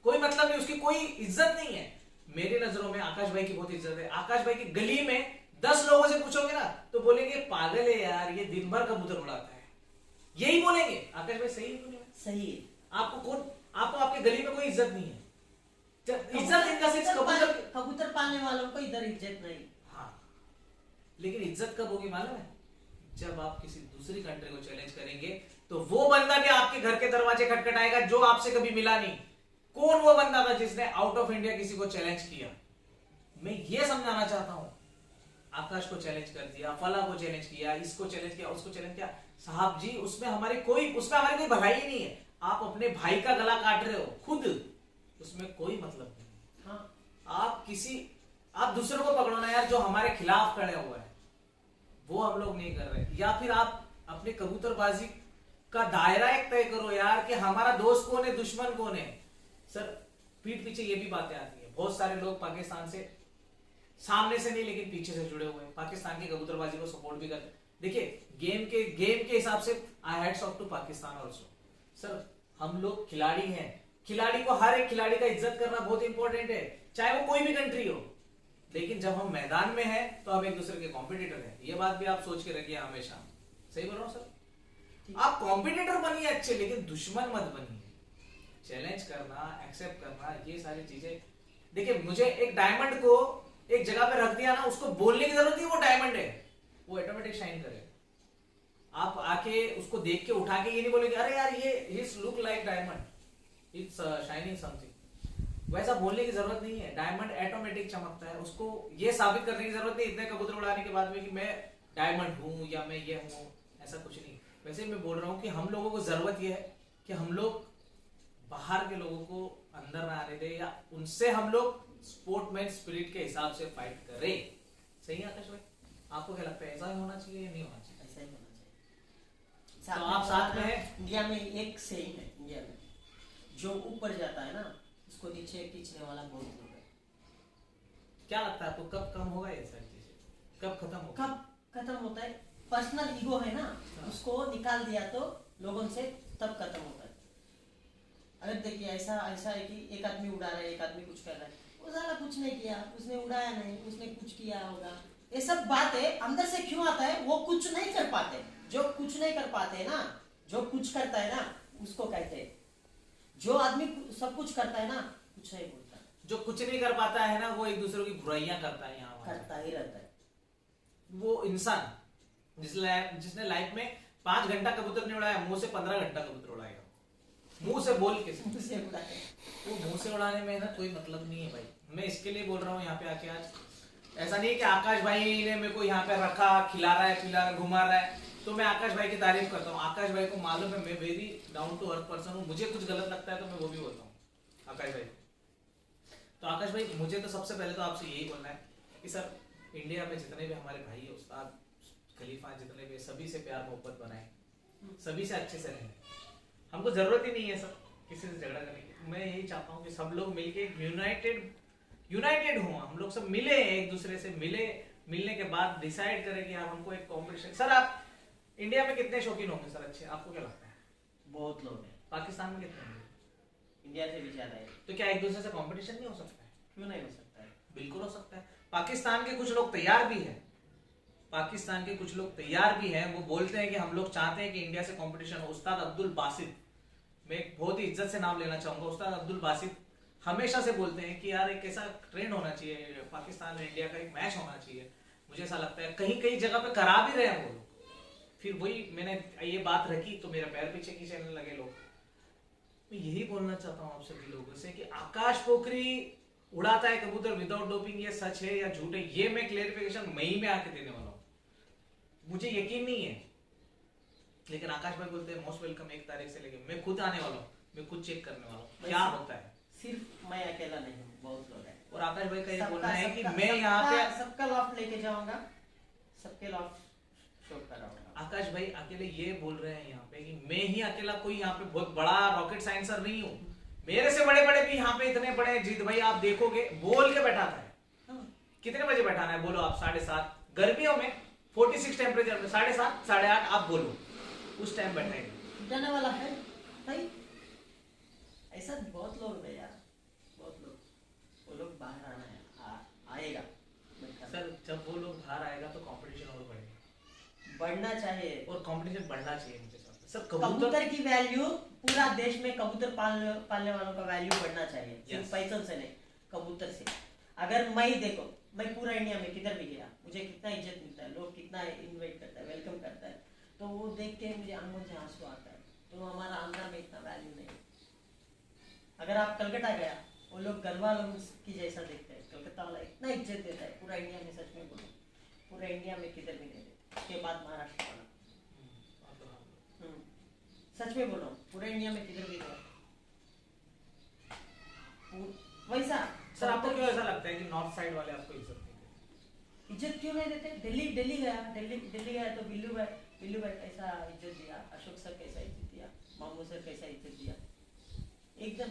कोई मतलब नहीं, उसकी कोई इज्जत नहीं है। मेरी नजरों में आकाश भाई की बहुत इज्जत है। आकाश भाई की गली में 10 लोगों से पूछोगे ना तो बोलेंगे पागल है यार, ये दिन भर कबूतर उड़ाता है, यही बोलेंगे। आकाश भाई सही है? सही है। आपको आपके गली में कोई इज्जत नहीं है। इज्जत इनका सिर्फ कबूतर पालने वालों को इधर इज्जत नहीं। हाँ, लेकिन इज्जत कब होगी मालूम है? जब आप किसी दूसरी कंट्री को चैलेंज करेंगे, तो वो बंदा भी आपके घर के दरवाजे खटखटाएगा जो आपसे कभी मिला नहीं। कौन वो बंदा था जिसने आउट ऑफ इंडिया किसी को चैलेंज किया? मैं ये समझाना चाहता हूं। आकाश को चैलेंज कर दिया, फला को चैलेंज किया, इसको चैलेंज किया, उसको चैलेंज किया। साहब जी, उसमें हमारी कोई भलाई ही नहीं है। आप अपने भाई का गला काट रहे हो खुद, उसमें कोई मतलब नहीं। हाँ, आप दूसरों को पकड़ो ना यार, जो हमारे खिलाफ खड़े हुए हैं, वो हम लोग नहीं कर रहे। या फिर आप अपने कबूतरबाजी का दायरा एक तय करो यार, कि हमारा दोस्त कौन है, दुश्मन कौन है। सर पीठ पीछे ये भी बातें आती है, बहुत सारे लोग पाकिस्तान से सामने से नहीं लेकिन पीछे से जुड़े हुए हैं, पाकिस्तान की कबूतरबाजी को सपोर्ट भी करते हैं। देखिए गेम के हिसाब से I hats off to Pakistan also. Sir हम लोग खिलाड़ी हैं, खिलाड़ी को, हर एक खिलाड़ी का इज्जत करना बहुत इंपॉर्टेंट है, चाहे वो कोई भी कंट्री हो। लेकिन जब हम मैदान में हैं तो हम एक दूसरे के कॉम्पिटिटर हैं, ये बात भी आप सोच के रखिए हमेशा। सही बोल रहा हूँ सर? आप कॉम्पिटिटर बनिए अच्छे, लेकिन दुश्मन मत बनिए। चैलेंज करना, एक्सेप्ट करना, ये सारी चीजें। देखिए मुझे एक डायमंड को एक जगह पे रख दिया ना, उसको बोलने की जरूरत नहीं वो डायमंड है, वो ऑटोमेटिक शाइन करेगा। आप आके उसको देख के उठा के ये नहीं बोलेंगे अरे यार ये his look like diamond, it's shining something. वैसा बोलने की जरूरत नहीं है, डायमंड ऑटोमेटिक चमकता है। उसको ये साबित करने की जरूरत नहीं इतने कबूतर उड़ाने के बाद में कि मैं डायमंड हूं या मैं ये हूं, ऐसा कुछ नहीं। वैसे मैं बोल रहा हूं कि हम लोगों को जरूरत यह है कि हम लोग बाहर के लोगों को अंदर ना आने दें, या उनसे हम लोग स्पोर्टमैन स्पिरिट के हिसाब से फाइट करें। सही है आकाश भाई? आपको क्या लगता है, ऐसा ही होना चाहिए या नहीं होना चाहिए? ऐसा ही होना चाहिए। तो आप साथ में हैं? इंडिया में एक सेइंग है, इंडिया में जो ऊपर जाता है ना उसको नीचे खींचने वाला बहुत लोग है। क्या लगता है आपको कब कम होगा ये सारी चीजें, कब खत्म होगा? कब खत्म होता है? पर्सनल ईगो है ना, उसको निकाल दिया तो लोगों से तब खत्म होता है। अगर देखिए ऐसा है कि एक आदमी उड़ा रहा है, एक आदमी कुछ कर रहा है, वो साला कुछ नहीं किया, उसने उड़ाया नहीं, उसने कुछ किया होगा, ये सब बातें अंदर से क्यों आता है? वो कुछ नहीं कर पाते। जो कुछ नहीं कर पाते ना, जो कुछ करता है ना उसको कहते हैं। जो आदमी सब कुछ करता है ना कुछ नहीं बोलता। जो कुछ नहीं कर पाता है ना वो एक दूसरे की बुराइयां करता है, यहाँ करता ही रहता है। वो इंसान जिसने लाइफ में 5 घंटा कबूतर नहीं उड़ाया, मुंह से 15 घंटा कबूतर उड़ाएगा, मुंह से बोल के। वो मुंह से उड़ाने में ना कोई मतलब नहीं है भाई। मैं इसके लिए बोल रहा हूँ यहाँ पे आके आज, ऐसा नहीं है कि आकाश भाई ने मेरे को यहाँ पे रखा, खिला रहा है, पिला रहा है, घुमा रहा है तो मैं आकाश भाई की तारीफ करता हूँ। आकाश भाई को मालूम है मैं very down to earth person हूँ, मुझे कुछ गलत लगता है तो मैं वो भी बोलता हूँ आकाश भाई। तो आकाश भाई मुझे तो सबसे पहले तो आपसे यही बोलना है कि सर इंडिया में जितने भी हमारे भाई है, उस्ताद खलीफा, जितने भी, सभी से प्यार मोहब्बत बनाए, सभी से अच्छे से रहें। हमको जरूरत ही नहीं है सर किसी से झगड़ा करने की। मैं यही चाहता हूँ कि सब लोग मिलके यूनाइटेड हो, हम लोग सब मिले, एक दूसरे से मिलने के बाद डिसाइड करें कि यार हमको एक कॉम्पिटिशन। सर आप इंडिया में कितने शौकीन होंगे सर अच्छे, आपको क्या लगता है? बहुत लोग हैं। पाकिस्तान में कितने होंगे? इंडिया से भी ज्यादा है। तो क्या एक दूसरे से कंपटीशन नहीं हो सकता है? क्यों नहीं हो सकता है? बिल्कुल हो सकता है। पाकिस्तान के कुछ लोग तैयार भी हैं, पाकिस्तान के कुछ लोग तैयार भी हैं, वो बोलते हैं कि हम लोग चाहते हैं कि इंडिया से कंपटीशन हो। उस्ताद अब्दुल बासित, मैं एक बहुत ही इज्जत से नाम लेना चाहूंगा, उस्ताद अब्दुल बासित हमेशा से बोलते हैं कि यार एक ऐसा ट्रेंड होना चाहिए, पाकिस्तान और इंडिया का एक मैच होना चाहिए। मुझे ऐसा लगता है कहीं कहीं जगह पे करा भी रहे हैं वो लोग, फिर वही मैंने ये बात रखी तो मेरा पैर पीछे खींचने लगे लोग। मैं यही बोलना चाहता हूँ आप सभी लोगों से कि आकाश पोखरी उड़ाता है कबूतर विदाउट डोपिंग, ये सच है या झूठ है, ये मैं क्लेरिफिकेशन मई में आके देने वाला हूँ। मुझे यकीन नहीं है, लेकिन आकाश भाई बोलते हैं मोस्ट वेलकम 1 तारीख से लेके। मैं खुद आने वाला हूँ, मैं खुद चेक करने वाला हूँ क्या होता है। सिर्फ मैं अकेला नहीं हूँ, बहुत लोग हैं। और आकाश भाई का ये बोलना है कि मैं यहाँ पे सबका लॉफ्ट लेके जाऊंगा, सबके लॉफ्ट शो कराऊंगा। आकाश भाई अकेले ये बोल रहे हैं यहाँ पे कि मैं ही अकेला कोई यहाँ पे बहुत बड़ा रॉकेट साइंसर नहीं हूँ, मेरे से बड़े बड़े भी यहाँ पे इतने बड़े हैं। जीत भाई आप देखोगे बोल के बैठाता है। कितने बजे बैठाना है बोलो आप? 7:30 गर्मियों में 46 टेम्परेचर में 7:30 8:30 आप बोलो उस टाइम बैठाएगा। जाने वाला है भाई, ऐसा बहुत लोग है यार, बहुत लोग, वो लोग बाहर आना है, आएगा सर। जब वो लोग बाहर आएगा तो कंपटीशन और बढ़ेगा, बढ़ना चाहिए, और कंपटीशन बढ़ना चाहिए मुझे सर। कबूतर की वैल्यू पूरा देश में, कबूतर पालने वालों का वैल्यू बढ़ना चाहिए, सिर्फ पैसों से नहीं, कबूतर से। अगर मैं देखो, मैं पूरा इंडिया में किधर भी गया, मुझे कितना इज्जत मिलता है, लोग कितना इनवाइट करता है, वेलकम करता है, तो वो देख के मुझे आंखों से आंसू आता है। तो हमारा आंध्रा में इतना वैल्यू नहीं। अगर आप कलकत्ता गया, वो लोग गरबा लोग की जैसा देखते हैं, कलकत्ता वाला इतना इज्जत देता है पूरा इंडिया में, सच में बोलो पूरा इंडिया में किधर भी नहीं देते। उसके बाद महाराष्ट्र वाला, सच में बोलो पूरे इंडिया में किधर भी गया वैसा। सर आपको क्यों ऐसा लगता है कि नॉर्थ साइड वाले आपको इज्जत नहीं देते? इज्जत क्यों नहीं देते? दिल्ली गया तो बिल्लू भाई कैसा इज्जत दिया, अशोक सर कैसा इज्जत दिया, मामू सर कैसा इज्जत दिया, एकदम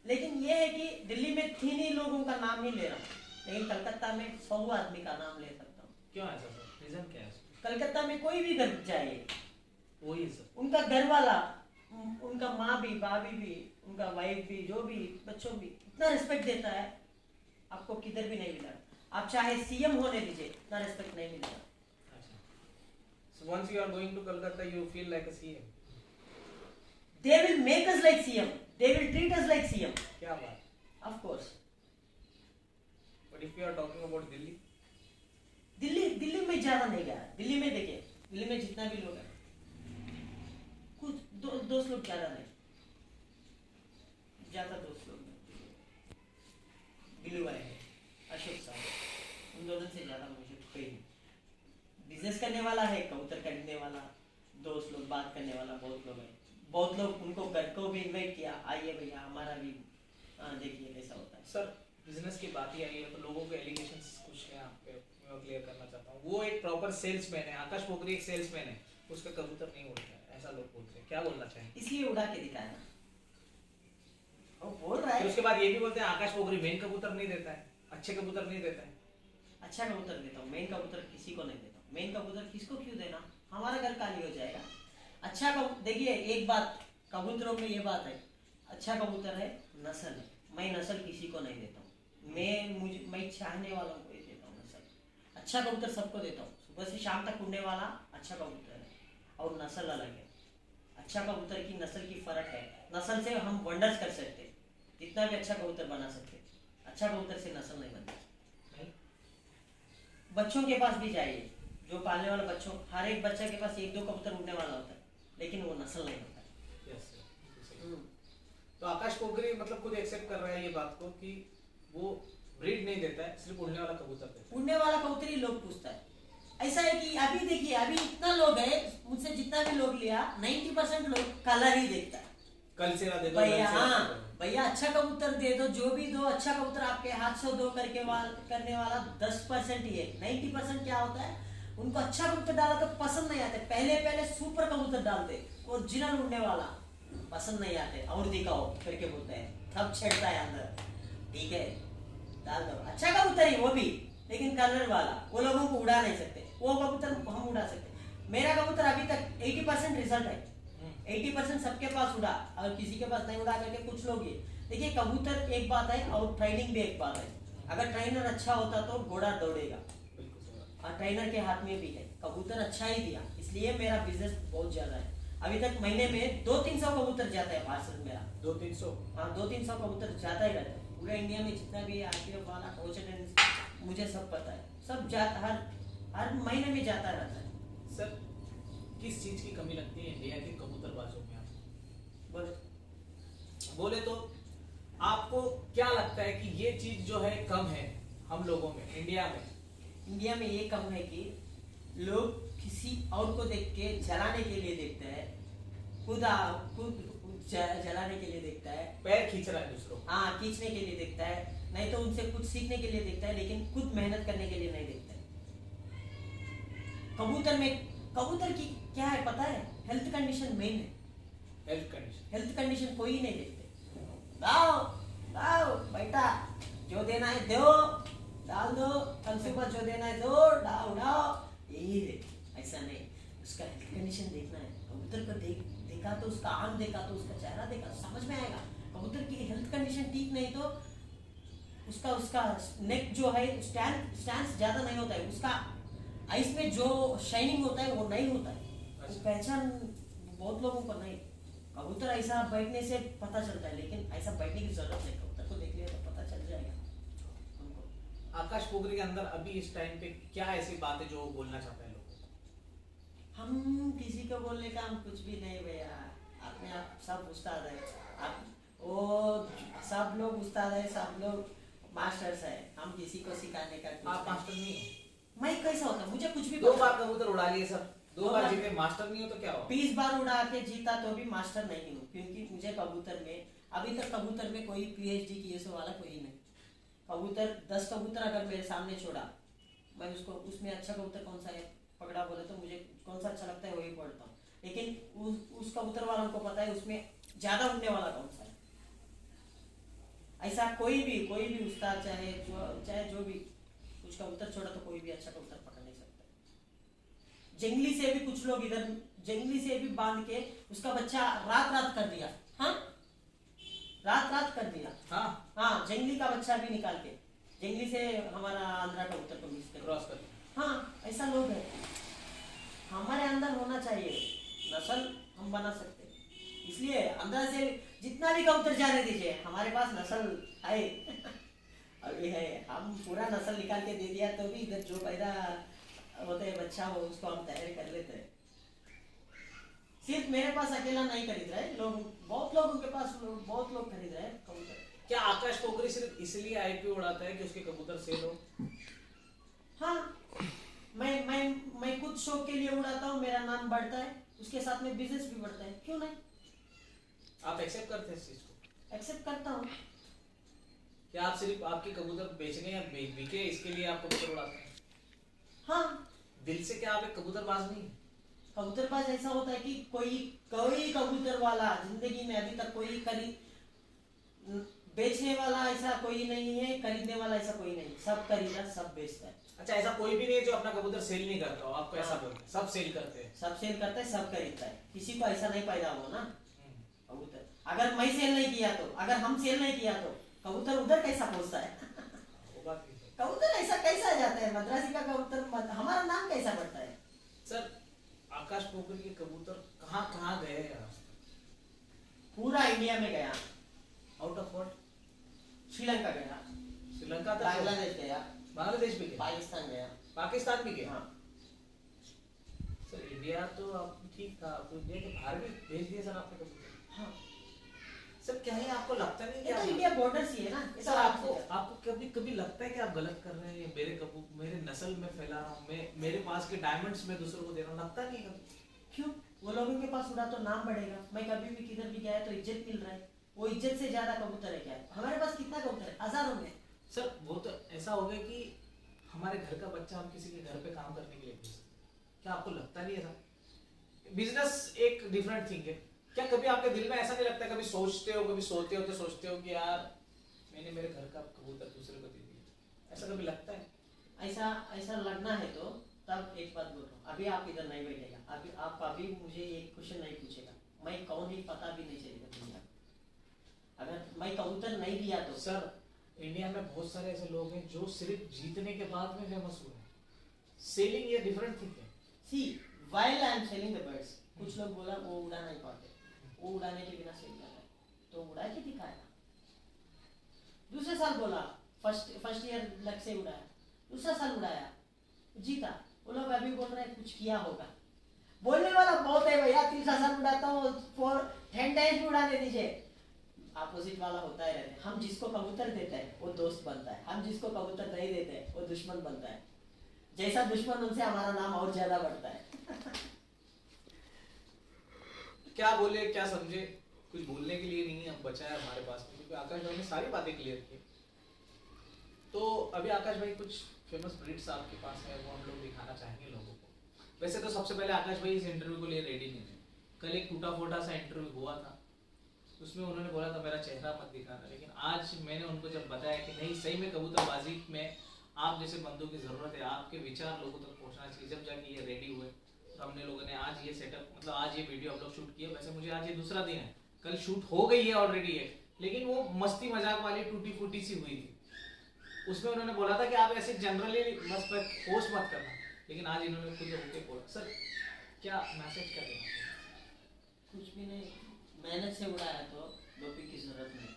लेकिन ये है कि दिल्ली में 3 ही लोगों का नाम नहीं ले रहा हूँ, लेकिन कलकत्ता में 100 आदमी का नाम ले सकता हूँ। क्यों ऐसा सर, रीजन क्या है? कलकत्ता में कोई भी घर जाए, वही सर, उनका घर वाला, उनका माँ भी, भाभी भी, उनका वाइफ भी, जो भी बच्चों भी इतना रिस्पेक्ट देता है, आपको किधर भी नहीं मिला। आप चाहे सीएम होने दीजिए, इतना रिस्पेक्ट नहीं मिलेगा। So once you are going to Kolkata, you feel like a CM. They will make us like CM. They will treat us like CM. क्या बात? Of course. But if you are talking about Delhi, Delhi में ज्यादा नहीं गया। दिल्ली में देखिए, दिल्ली में जितना भी लोग हैं, कुछ दोस्त लोग ज्यादा नहीं, ज्यादा दोस्त लोग नहीं। दिल्ली वाले हैं, अशोक साहब, उन दोनों से ज्यादा मुझे कोई नहीं। बिजनेस करने वाला है, कबूतर खरीदने वाला, दोस्त लोग, बात करने वाला बहुत लोग हैं। बहुत लोग उनको घर को भी इन्वाइट किया, आइए भैया हमारा भी देखिए कैसा होता है। सर बिजनेस की बात ही आई है तो लोगों के एलिगेशंस कुछ है यहाँ पे, मैं क्लियर करना चाहता हूँ। वो एक प्रॉपर सेल्समैन है, आकाश पोखरी एक सेल्समैन है, उसका कबूतर नहीं उड़ता है, ऐसा लोग बोलते हैं। क्या बोलना चाहेंगे? इसलिए उड़ा के दिखाया ना, वो बोल रहा है। उसके बाद ये भी बोलते हैं आकाश पोखरी मेन कबूतर नहीं देता है, अच्छे कबूतर नहीं देता है। अच्छा कबूतर देता हूँ, मेन कबूतर किसी को नहीं देता हूँ। मेन कबूतर किसको क्यों देना, हमारा घर खाली हो जाएगा। अच्छा कबूतर, देखिए एक बात कबूतरों में ये बात है, अच्छा कबूतर है नस्ल है, मैं नस्ल किसी को नहीं देता हूँ। मैं चाहने वालों को ही देता हूँ नस्ल। अच्छा कबूतर सबको देता हूँ, सुबह से शाम तक उड़ने वाला अच्छा कबूतर है, और नस्ल अलग है। अच्छा कबूतर की नस्ल की फर्क है, नस्ल से हम वंडर्स कर सकते, जितना भी अच्छा कबूतर बना सकते, अच्छा कबूतर से नस्ल नहीं बनती। बच्चों के पास भी जाइए, जो पालने वाला बच्चों, हर एक बच्चा के पास 1-2 कबूतर उड़ने वाला होता है, लेकिन वो नस्ल नहीं होता है। तो आकाश पोखरी मतलब खुद एक्सेप्ट कर रहा है ये बात को कि वो ब्रीड नहीं देता है, सिर्फ उड़ने वाला कबूतर देता है। उड़ने वाला कबूतर ही लोग पूछता है। ऐसा है कि अभी देखिए, अभी इतना लोग है, मुझसे जितना भी लोग लिया 90% लोग कलर ही देखता है। कल से दे दो भैया, हाँ भैया अच्छा कबूतर दे दो, जो भी दो अच्छा कबूतर आपके हाथ से दो करने वाला 10% ही है। 90% क्या होता है, उनको अच्छा कबूतर डाला तो पसंद नहीं आते, पहले सुपर कबूतर डालते, ओरिजिनल उड़ने वाला पसंद नहीं आते, और दिखाओ करके बोलते हैं, तब छेड़ता है अंदर, ठीक है डाल दो अच्छा कबूतर ही वो भी, लेकिन कलर वाला वो लोगों को उड़ा नहीं सकते, वो कबूतर हम उड़ा सकते। मेरा कबूतर अभी तक 80% रिजल्ट है, 80% सबके पास उड़ा, और किसी के पास नहीं उड़ा करके कुछ लोग ये देखिए। कबूतर एक बात है और ट्रेनिंग भी एक बात है। अगर ट्रेनर अच्छा होता तो घोड़ा दौड़ेगा, और ट्रेनर के हाथ में भी है। कबूतर अच्छा ही दिया, इसलिए मेरा बिजनेस बहुत ज्यादा है। अभी तक महीने में 200-300 कबूतर जाता है पार्सल मेरा। 200-300? हाँ 200-300 कबूतर जाता ही रहता है। पूरे इंडिया में जितना भी आरपीएफ वाला कोच, मुझे सब पता है, सब जाता, हर महीने में जाता रहता है। सर किस चीज की कमी लगती है इंडिया के कबूतरबाजों में आपको? बोले तो आपको क्या लगता है कि ये चीज जो है कम है हम लोगों में, इंडिया में ये कम है कि लोग किसी और को देख के जलाने के लिए देखते हैं, खुद जलाने के लिए देखता है, पैर खींच रहा है दूसरों, हाँ खींचने के लिए देखता है, नहीं तो उनसे कुछ सीखने के लिए देखता है, लेकिन खुद मेहनत करने के लिए नहीं देखता है। कबूतर की क्या है पता है, हेल्थ कंडीशन मेन है। हेल्थ कंडीशन कोई नहीं देखते। लाओ बेटा, जो देना है दो, डाल दो, कल सुबह जो देना है दो, उड़ाओ, यही देख। ऐसा नहीं, उसका हेल्थ कंडीशन देखना है। कबूतर को देखा तो उसका आंख देखा तो उसका चेहरा देखा, समझ में आएगा। कबूतर की हेल्थ कंडीशन ठीक नहीं तो उसका नेक जो है स्टैंड ज्यादा नहीं होता है, उसका आइस में जो शाइनिंग होता है वो नहीं होता है, वो पहचान बहुत लोगों को नहीं। कबूतर ऐसा बैठने से पता चलता है, लेकिन ऐसा बैठने की जरूरत नहीं, कबूतर को देख लिया तो पता चल जाएगा उनको। आकाश पोखरी के अंदर अभी इस टाइम पे क्या ऐसी बात है जो बोलना चाहते हैं लोग? हम किसी को बोलने का हम कुछ भी नहीं भैया, अपने आप सब उस्ताद है, वो सब लोग उस्ताद है, सब लोग मास्टर्स है, हम किसी को सिखाने का कुछ आप मास्टर नहीं हो? मैं कैसा होता, मुझे कुछ भी 2 बार कबूतर उड़ा लिए सर, 2 बार जीते, मास्टर नहीं हो तो क्या हो? 20 बार उड़ा के जीता तो भी मास्टर नहीं हूँ, क्योंकि मुझे कबूतर में अभी तक कबूतर में कोई पीएचडी की ऐसे वाला कोई नहीं। कबूतर 10 कबूतर अगर मेरे सामने छोड़ा, मैं उसको उसमें अच्छा कबूतर कौन सा है पकड़ा बोले तो मुझे कौन सा अच्छा लगता है वही पढ़ता हूँ, लेकिन उस कबूतर वालों को पता है उसमें ज्यादा उड़ने वाला कौन सा है। ऐसा कोई भी उस्ताद चाहे जो भी कुछ कबूतर छोड़ा तो कोई भी अच्छा कबूतर पकड़ नहीं सकता। जंगली से भी कुछ लोग इधर जंगली से भी बांध के उसका बच्चा रात कर दिया। हाँ, रात कर दिया। हाँ, जंगली का बच्चा भी निकाल के जंगली से हमारा आंध्रा कबूतर को मिक्स कर क्रॉस कर। हाँ, ऐसा लोग है। हमारे अंदर होना चाहिए, नस्ल हम बना सकते हैं। इसलिए अंदर से जितना भी कबूतर जाने दीजिए, हमारे पास नस्ल है अभी है। हम पूरा नस्ल निकाल के दे दिया तो भी इधर जो पैदा होते हैं बच्चा वो उसको हम तैयारी कर लेते हैं। सिर्फ मेरे पास अकेला नहीं खरीद रहे लोग, बहुत लोगों के पास बहुत लोग खरीद रहे हैं कबूतर। क्या आकाश पोखरी सिर्फ इसलिए आईपी उड़ाता है कि उसके कबूतर सेल हो? हाँ, मैं खुद शौक के लिए उड़ाता हूँ, मेरा नाम बढ़ता है, उसके साथ में बिजनेस भी बढ़ता है, क्यों नहीं? आप एक्सेप्ट करते हैं इस चीज को? एक्सेप्ट करता हूँ। क्या आप सिर्फ आपके कबूतर बेचने या बिके इसके लिए आप कबूतर उड़ाते हैं? हाँ, दिल से क्या आप एक कबूतरबाज नहीं? कबूतरबाज ऐसा होता है कि कोई कबूतर वाला जिंदगी में अभी तक कोई बेचने वाला ऐसा कोई नहीं है, खरीदने वाला ऐसा कोई नहीं, सब खरीदा सब बेचता है। अच्छा, ऐसा कोई भी नहीं है जो अपना कबूतर सेल नहीं करता हो, आपको ऐसा बोलते हैं? सब सेल करते हैं। सब सेल करता है, सब खरीदता है, किसी को ऐसा नहीं पैदा हो ना कबूतर। अगर मैं सेल नहीं किया तो, अगर हम सेल नहीं किया तो कबूतर उधर कैसा पहुंचता है? वो बात नहीं है। कबूतर ऐसा कैसा जाता है? मद्रासी का कबूतर हमारा नाम कैसा बढ़ता है? सर, आकाश पोखरी के कबूतर कहाँ गए यार? पूरा इंडिया में गया। Out of what? श्रीलंका गया, श्रीलंका तक, बांग्लादेश गया, बांग्लादेश भी गया, पाकिस्तान गया, पाकिस्तान भी गया। हाँ। सर, इंडिया तो आप ठीक था, आपको इंडिया के बाहर भी भेज दिए सर आपने कबूतर। हाँ। सर, क्या है आपको लगता नहीं ये तो इंडिया बॉर्डर ही है ना? सर, आपको कभी लगता है कि आप गलत कर रहे हैं? मेरे नस्ल में फैला रहा हूँ, मेरे पास के डायमंड्स में दूसरों को दे रहा हूँ, लगता नहीं है? क्यों? वो लोगों के पास उड़ा तो नाम बढ़ेगा। मैं कभी भी किधर भी गया तो इज्जत मिल रहा है, वो इज्जत से ज्यादा कबूतर है क्या? हमारे पास कितना कबूतर है? हजारों में। सर, वो तो ऐसा हो गया कि हमारे घर का बच्चा हम किसी के घर पे काम करने के लिए भेज सकते हैं। क्या आपको लगता नहीं है सर? बिजनेस एक डिफरेंट थिंग है। क्या कभी आपके दिल में ऐसा नहीं लगता, कभी सोचते हो, कभी सोते हो तो सोचते हो कि यार मैंने मेरे घर का कबूतर दूसरे को दे दिया, ऐसा कभी लगता है? ऐसा लगना है तो तब एक बात बोल रहा हूँ, अभी आप इधर नहीं बैठेगा, अभी मुझे एक क्वेश्चन नहीं पूछेगा, मैं कौन ही पता भी नहीं चलेगा दुनिया। अगर मैं कबूतर नहीं दिया तो सर, इंडिया में बहुत सारे ऐसे लोग हैं जो सिर्फ जीतने के बाद में फेमस हुए हैं। सेलिंग ये डिफरेंट थिंग है। See while I am selling the birds, कुछ लोग बोला वो उड़ा नहीं पाते, वो उड़ाने के बिना सेल कर रहा है, तो उड़ा के दिखाएगा। दूसरे साल बोला फर्स्ट ईयर लक से उड़ाया, दूसरा साल उड़ाया, जीता। वो लोग अभी बोल रहे हैं कुछ किया होगा। बोलने वाला बहुत है भैया, तीसरा साल उड़ाता हूँ 10 टाइम्स भी उड़ा दे दीजिए, अपोजिट वाला होता है रहता है। हम जिसको कबूतर देते हैं वो दोस्त बनता है, हम जिसको कबूतर नहीं देते हैं वो दुश्मन बनता है। जैसा दुश्मन उनसे हमारा नाम और ज्यादा बढ़ता है। क्या बोले क्या समझे, कुछ बोलने के लिए नहीं है, अब बचा है हमारे पास में, क्योंकि आकाश भाई ने सारी बातें क्लियर की। तो अभी आकाश भाई कुछ फेमस ब्रीड्स आपके पास है, वो हम लोग दिखाना चाहेंगे लोगों को। वैसे तो सबसे पहले आकाश भाई इस इंटरव्यू को लिए रेडी नहीं थे। कल एक टूटा फूटा सा इंटरव्यू हुआ था, उसमें उन्होंने बोला था मेरा चेहरा मत दिखाना, लेकिन आज मैंने उनको जब बताया कि नहीं, सही में कबूतरबाजी में आप जैसे बंदों की ज़रूरत है, आपके विचार लोगों तक पहुंचना चाहिए, जब जाके ये रेडी हुए। तो हमने लोगों ने आज ये सेटअप, मतलब आज ये वीडियो हम लोग शूट किए। वैसे मुझे आज ये दूसरा दिन है, कल शूट हो गई है ऑलरेडी है, लेकिन वो मस्ती मजाक वाली टूटी फूटी सी हुई थी। उसमें उन्होंने बोला था कि आप ऐसे जनरली बस पर पोस्ट मत करना, लेकिन आज इन्होंने खुद होकर बोला। सर, क्या मैसेज कर देना? कुछ भी नहीं, मेहनत से उड़ाया तो डोपिंग की जरूरत नहीं।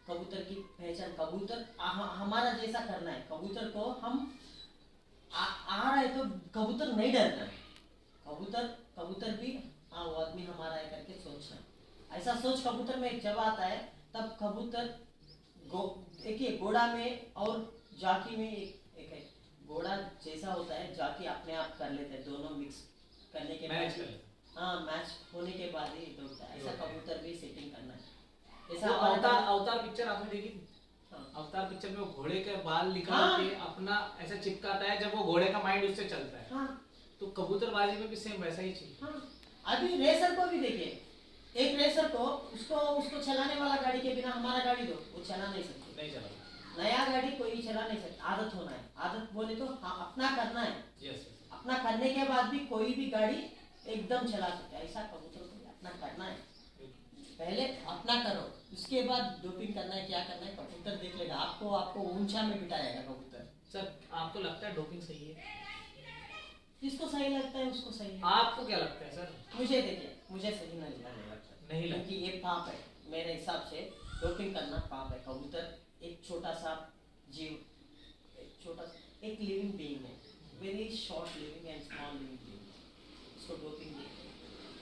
कबूतर की पहचान, कबूतर हमारा जैसा करना है। कबूतर को हम आ रहे तो कबूतर नहीं डरना है। कबूतर भी हाँ वो आदमी हमारा है करके सोचना। ऐसा सोच कबूतर में जब आता है तब कबूतर देखिए घोड़ा में और जाकी में एक है। घोड़ा जैसा होता है, जाकी अपने आप कर लेते हैं, दोनों मिक्स करने के बाद हाँ मैच होने के बाद ही दौड़ता है। ऐसा कबूतर भी सेटिंग करना है। ऐसा अवतार पिक्चर आपने देखी थी? हाँ। अवतार पिक्चर में वो घोड़े के बाल निकाल के अपना ऐसा चिपकाता है, जब वो घोड़े का माइंड उससे चलता है। हाँ। तो कबूतरबाजी में भी सेम वैसा ही चाहिए। हाँ। अभी रेसर को भी देखिए, एक रेसर को उसको उसको चलाने वाला गाड़ी के बिना हमारा गाड़ी दो, वो चला नहीं सकते। नहीं चला। नया गाड़ी कोई चला नहीं सकता, आदत होना है। आदत बोले तो हाँ अपना करना है। यस। अपना करने के बाद भी कोई भी गाड़ी एकदम चला सकता है, ऐसा कबूतर को अपना करना है। पहले अपना करो, उसके बाद डोपिंग करना है, क्या करना है कबूतर देख लेगा। आपको आपको ऊंचा में बिठाएगा कबूतर। सर आपको लगता है डोपिंग सही है? जिसको सही लगता है उसको सही है। आपको क्या लगता है सर? मुझे देखिए, मुझे सही नहीं लगता। नहीं लगता। क्योंकि ये पाप है मेरे हिसाब से, डोपिंग करना पाप है। कबूतर एक छोटा सा जीव, एक लिविंग बीइंग है, very short living and small living being. उसको डोपिंग देके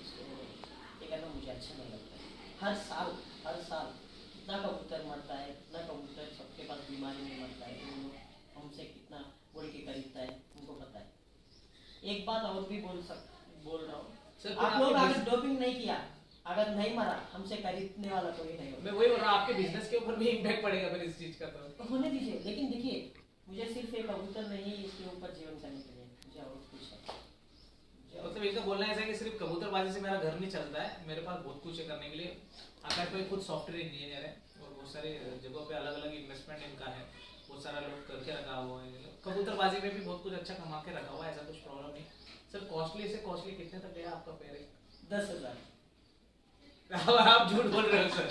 उसको ये करना मुझे अच्छा नहीं लगता है। हर साल कितना कबूतर मरता है, कितना कबूतर सबके पास बीमारी में मरता है। उन लोग हमसे कितना बोल के खरीदता है, उनको पता है। एक बात और भी बोल रहा हूँ, आप लोग अगर डोपिंग नहीं किया, अगर नहीं मरा, हमसे खरीदने वाला कोई नहीं होगा। मैं वही बोल रहा हूँ, आपके बिजनेस के ऊपर भी इम्पैक्ट पड़ेगा फिर इस चीज का। तो होने दीजिए, लेकिन देखिए मुझे सिर्फ एक कबूतर नहीं, इसके ऊपर जीवन करने के लिए मुझे और कुछ है। मतलब इनका बोलना ऐसा है कि सिर्फ कबूतरबाजी से मेरा घर नहीं चलता है, मेरे पास बहुत कुछ है करने के लिए। अगर कोई खुद सॉफ्टवेयर इंजीनियर है और बहुत सारे जगहों पे अलग अलग इन्वेस्टमेंट इनका है, बहुत सारा लोग करके रखा हुआ है। कबूतरबाजी में भी बहुत कुछ अच्छा कमा के रखा हुआ है, ऐसा कुछ प्रॉब्लम नहीं। सर कॉस्टली से कॉस्टली कितने तक गया आपका पेयर? 10,000। आप झूठ बोल रहे हो सर।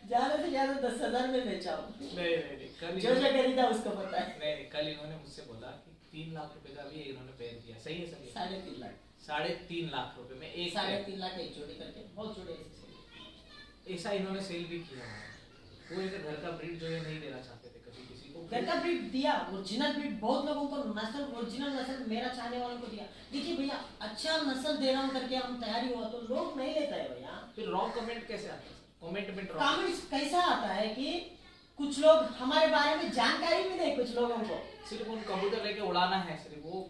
ज्यादा से ज्यादा 10,000 में बेचा हूँ। नहीं कल जो खरीदा उसको पता है। नहीं, कल इन्होंने मुझसे बोला कि 3 लाख रुपए का भी इन्होंने पेयर किया। सही है सर? 3.5 लाख। 3.5 लाख रुपए में एक 3.5 लाख एक जोड़ी करके, बहुत जोड़े ऐसे। ऐसा इन्होंने सेल भी किया है। वो एक घर का ब्रीड जो है नहीं देना चाहते थे कभी किसी को। घर का ब्रीड दिया, ओरिजिनल ब्रीड बहुत लोगों को, नस्ल ओरिजिनल नस्ल मेरा चाहने वालों को दिया। देखिए भैया, अच्छा नस्ल दे रहा हूँ करके हम तैयारी हुआ तो लोग नहीं लेता है भैया। फिर रॉन्ग कमेंट कैसे आता है? कमेंट में कमेंट्स कैसा आता है कि कुछ लोग हमारे बारे में जानकारी भी नहीं, कुछ लोगों को सिर्फ उन कबूतर लेके उड़ाना है, सिर्फ वो।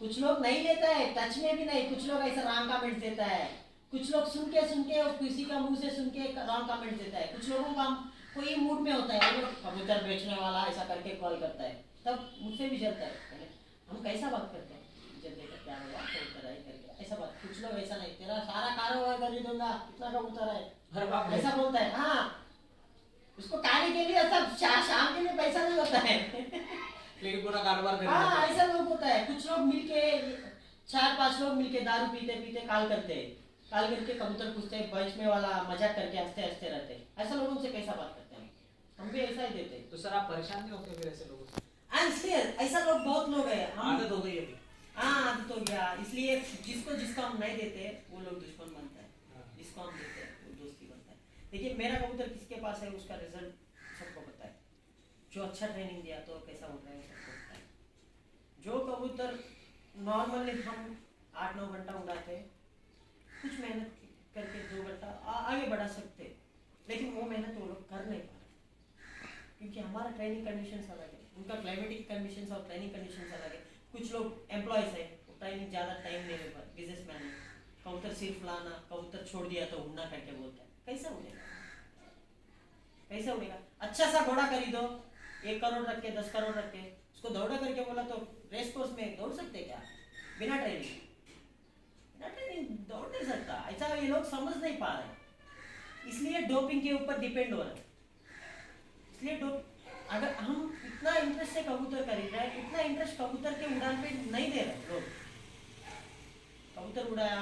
कुछ लोग नहीं लेता है, टच में भी नहीं। कुछ लोग ऐसा रॉन्ग कमेंट देता है, कुछ लोग सुन के और किसी का मुंह से सुन के रॉन्ग कमेंट देता है। कुछ लोगों का कोई मूड में होता है, वो कबूतर बेचने वाला ऐसा करके कॉल करता है, तब मुझसे भी जलता है। हम कैसा बात करते हैं, जब देखा क्या हुआ कबूतर आई करके ऐसा बात। कुछ लोग ऐसा नहीं, तेरा सारा कारोबार कर दूंगा, इतना कबूतर है, ऐसा बोलता है। हाँ, उसको खाने के लिए सब शाम के लिए पैसा नहीं होता है लेकिन पूरा कारोबार कर। हाँ, ऐसा लोग होता है। कुछ लोग मिलके 4-5 लोग मिलके दारू पीते पीते कॉल करते हैं, कॉल करके कबूतर पूछते हैं, बीच में वाला मजाक करके हंसते हंसते रहते हैं। ऐसा लोगों से कैसा बात करते हैं? हम भी ऐसा ही देते हैं। तो सर आप परेशान नहीं होते फिर ऐसे लोगों से? ऐसा लोग बहुत लोग हैं। आदत हो गई अभी। हाँ, आदत हो गया। इसलिए जिसको हम नहीं देते वो लोग दुश्मन बनता है, जिसको हम देते हैं वो दोस्ती बनता है। देखिए मेरा कबूतर किसके पास है उसका रिजल्ट सबको पता है। जो अच्छा ट्रेनिंग दिया तो कैसा उड़ रहा है सबको पता है। जो कबूतर नॉर्मली हम 8-9 घंटा उड़ाते, कुछ मेहनत करके 2 घंटा आगे बढ़ा सकते, लेकिन वो मेहनत वो लोग कर नहीं पा रहे क्योंकि हमारा ट्रेनिंग कंडीशंस अलग है, उनका क्लाइमेटिक कंडीशंस और ट्रेनिंग कंडीशंस अलग है। कुछ लोग एम्प्लॉयज है, ट्रेनिंग ज़्यादा टाइम नहीं ले पा, बिजनेसमैन है, कबूतर सिर्फ लाना, कबूतर छोड़ दिया तो उड़ना करके बोलता है। कैसा उड़ेगा? कैसे उड़ेगा? अच्छा सा घोड़ा खरीदो, 1 करोड़ रख के 10 करोड़ रख के उसको दौड़ा करके बोला तो रेस कोर्स में दौड़ सकते क्या? बिना ट्रेनिंग दौड़ नहीं सकता। ऐसा ये लोग समझ नहीं पा रहे, इसलिए डोपिंग के ऊपर डिपेंड हो रहा है। इसलिए अगर हम इतना इंटरेस्ट से कबूतर खरीद रहे हैं, इतना इंटरेस्ट कबूतर के उड़ान पे नहीं दे रहे लोग। कबूतर उड़ाया,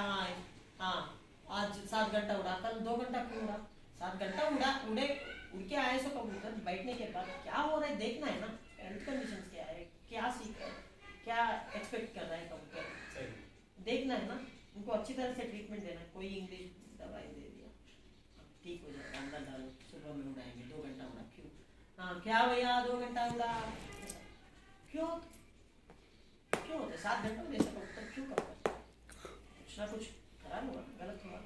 हाँ आज 7 घंटा उड़ा, कल 2 घंटा क्यों उड़ा? 7 घंटा उड़ के आए सो कबूतर, बैठने के बाद क्या हो रहा है देखना है ना। हेल्थ कंडीशंस क्या है, क्या सीख रहा है, क्या एक्सपेक्ट कर रहा है कबूतर, देखना है ना। उनको अच्छी तरह से ट्रीटमेंट देना है। कोई इंग्लिश दवाई दे दिया, ठीक हो जाएगा, अंदर डालो, सुबह में उड़ाएंगे, 2 घंटा उड़ा, क्यों? हाँ क्या भैया 2 घंटा उड़ा, क्यों होता? 7 घंटा में ऐसा कबूतर क्यों करता है? कुछ ना कुछ खराब हुआ, गलत हुआ।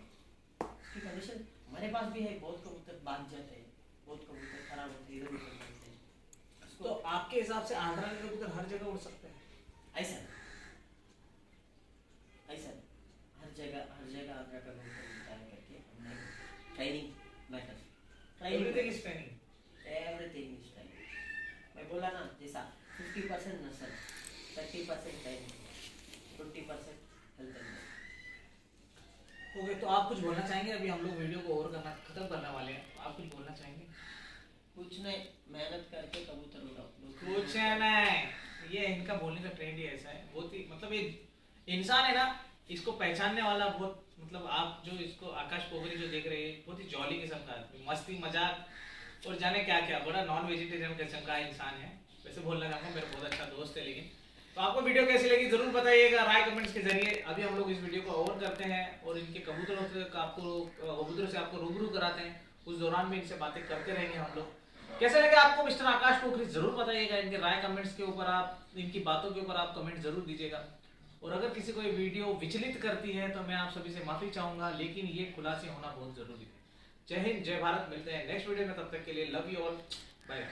उसकी कंडीशन हमारे पास भी है, बहुत कबूतर भाग जाते हैं, बहुत कबूतर खराब होते हैं, इधर उधर जाते हैं। तो आपके हिसाब से आंध्रा के कबूतर हर जगह उड़ सकते हैं? ऐसा हर जगह आंध्रा का कबूतर उड़ता है करके हमने training matter, everything is training, everything is training. मैं बोला ना, जैसा 50% नस्ल, 30% ट्रेनिंग, 20% हेल्थ एंड ओके, तो आप कुछ बोलना चाहेंगे? अभी हम लोग वीडियो को ओवर करना खत्म करने वाले हैं, आप कुछ बोलना चाहेंगे? कुछ नहीं, मेहनत करके कबूतर उड़ाओ। कुछ नहीं, ये इनका बोलने का ट्रेंड ही ऐसा है। बहुत ही मतलब ये इंसान है ना, इसको पहचानने वाला बहुत, मतलब आप जो इसको आकाश पोखरी जो देख रहे हैं, बहुत ही जॉली किस्म का आदमी, मस्ती मजाक और जाने क्या क्या, बड़ा नॉन वेजिटेरियन किस्म का इंसान है। वैसे बोलना चाहूँगा, मेरा बहुत अच्छा दोस्त है। लेकिन तो आपको वीडियो कैसी लगी जरूर बताइएगा राय कमेंट्स के जरिए। अभी हम लोग इस वीडियो को ओवर करते हैं और इनके कबूतरों से आपको रूबरू कराते हैं। उस दौरान भी इनसे बातें करते रहेंगे हम लोग। कैसे लगे आपको मिस्टर आकाश पोखरी, जरूर बताइएगा। इनके राय कमेंट्स के ऊपर आप, इनकी बातों के ऊपर आप कमेंट जरूर दीजिएगा। और अगर किसी को ये वीडियो विचलित करती है तो मैं आप सभी से माफी चाहूंगा, लेकिन ये खुलासे होना बहुत जरूरी है। जय हिंद, जय भारत। मिलते हैं नेक्स्ट वीडियो में, तब तक के लिए लव यू ऑल, बाय।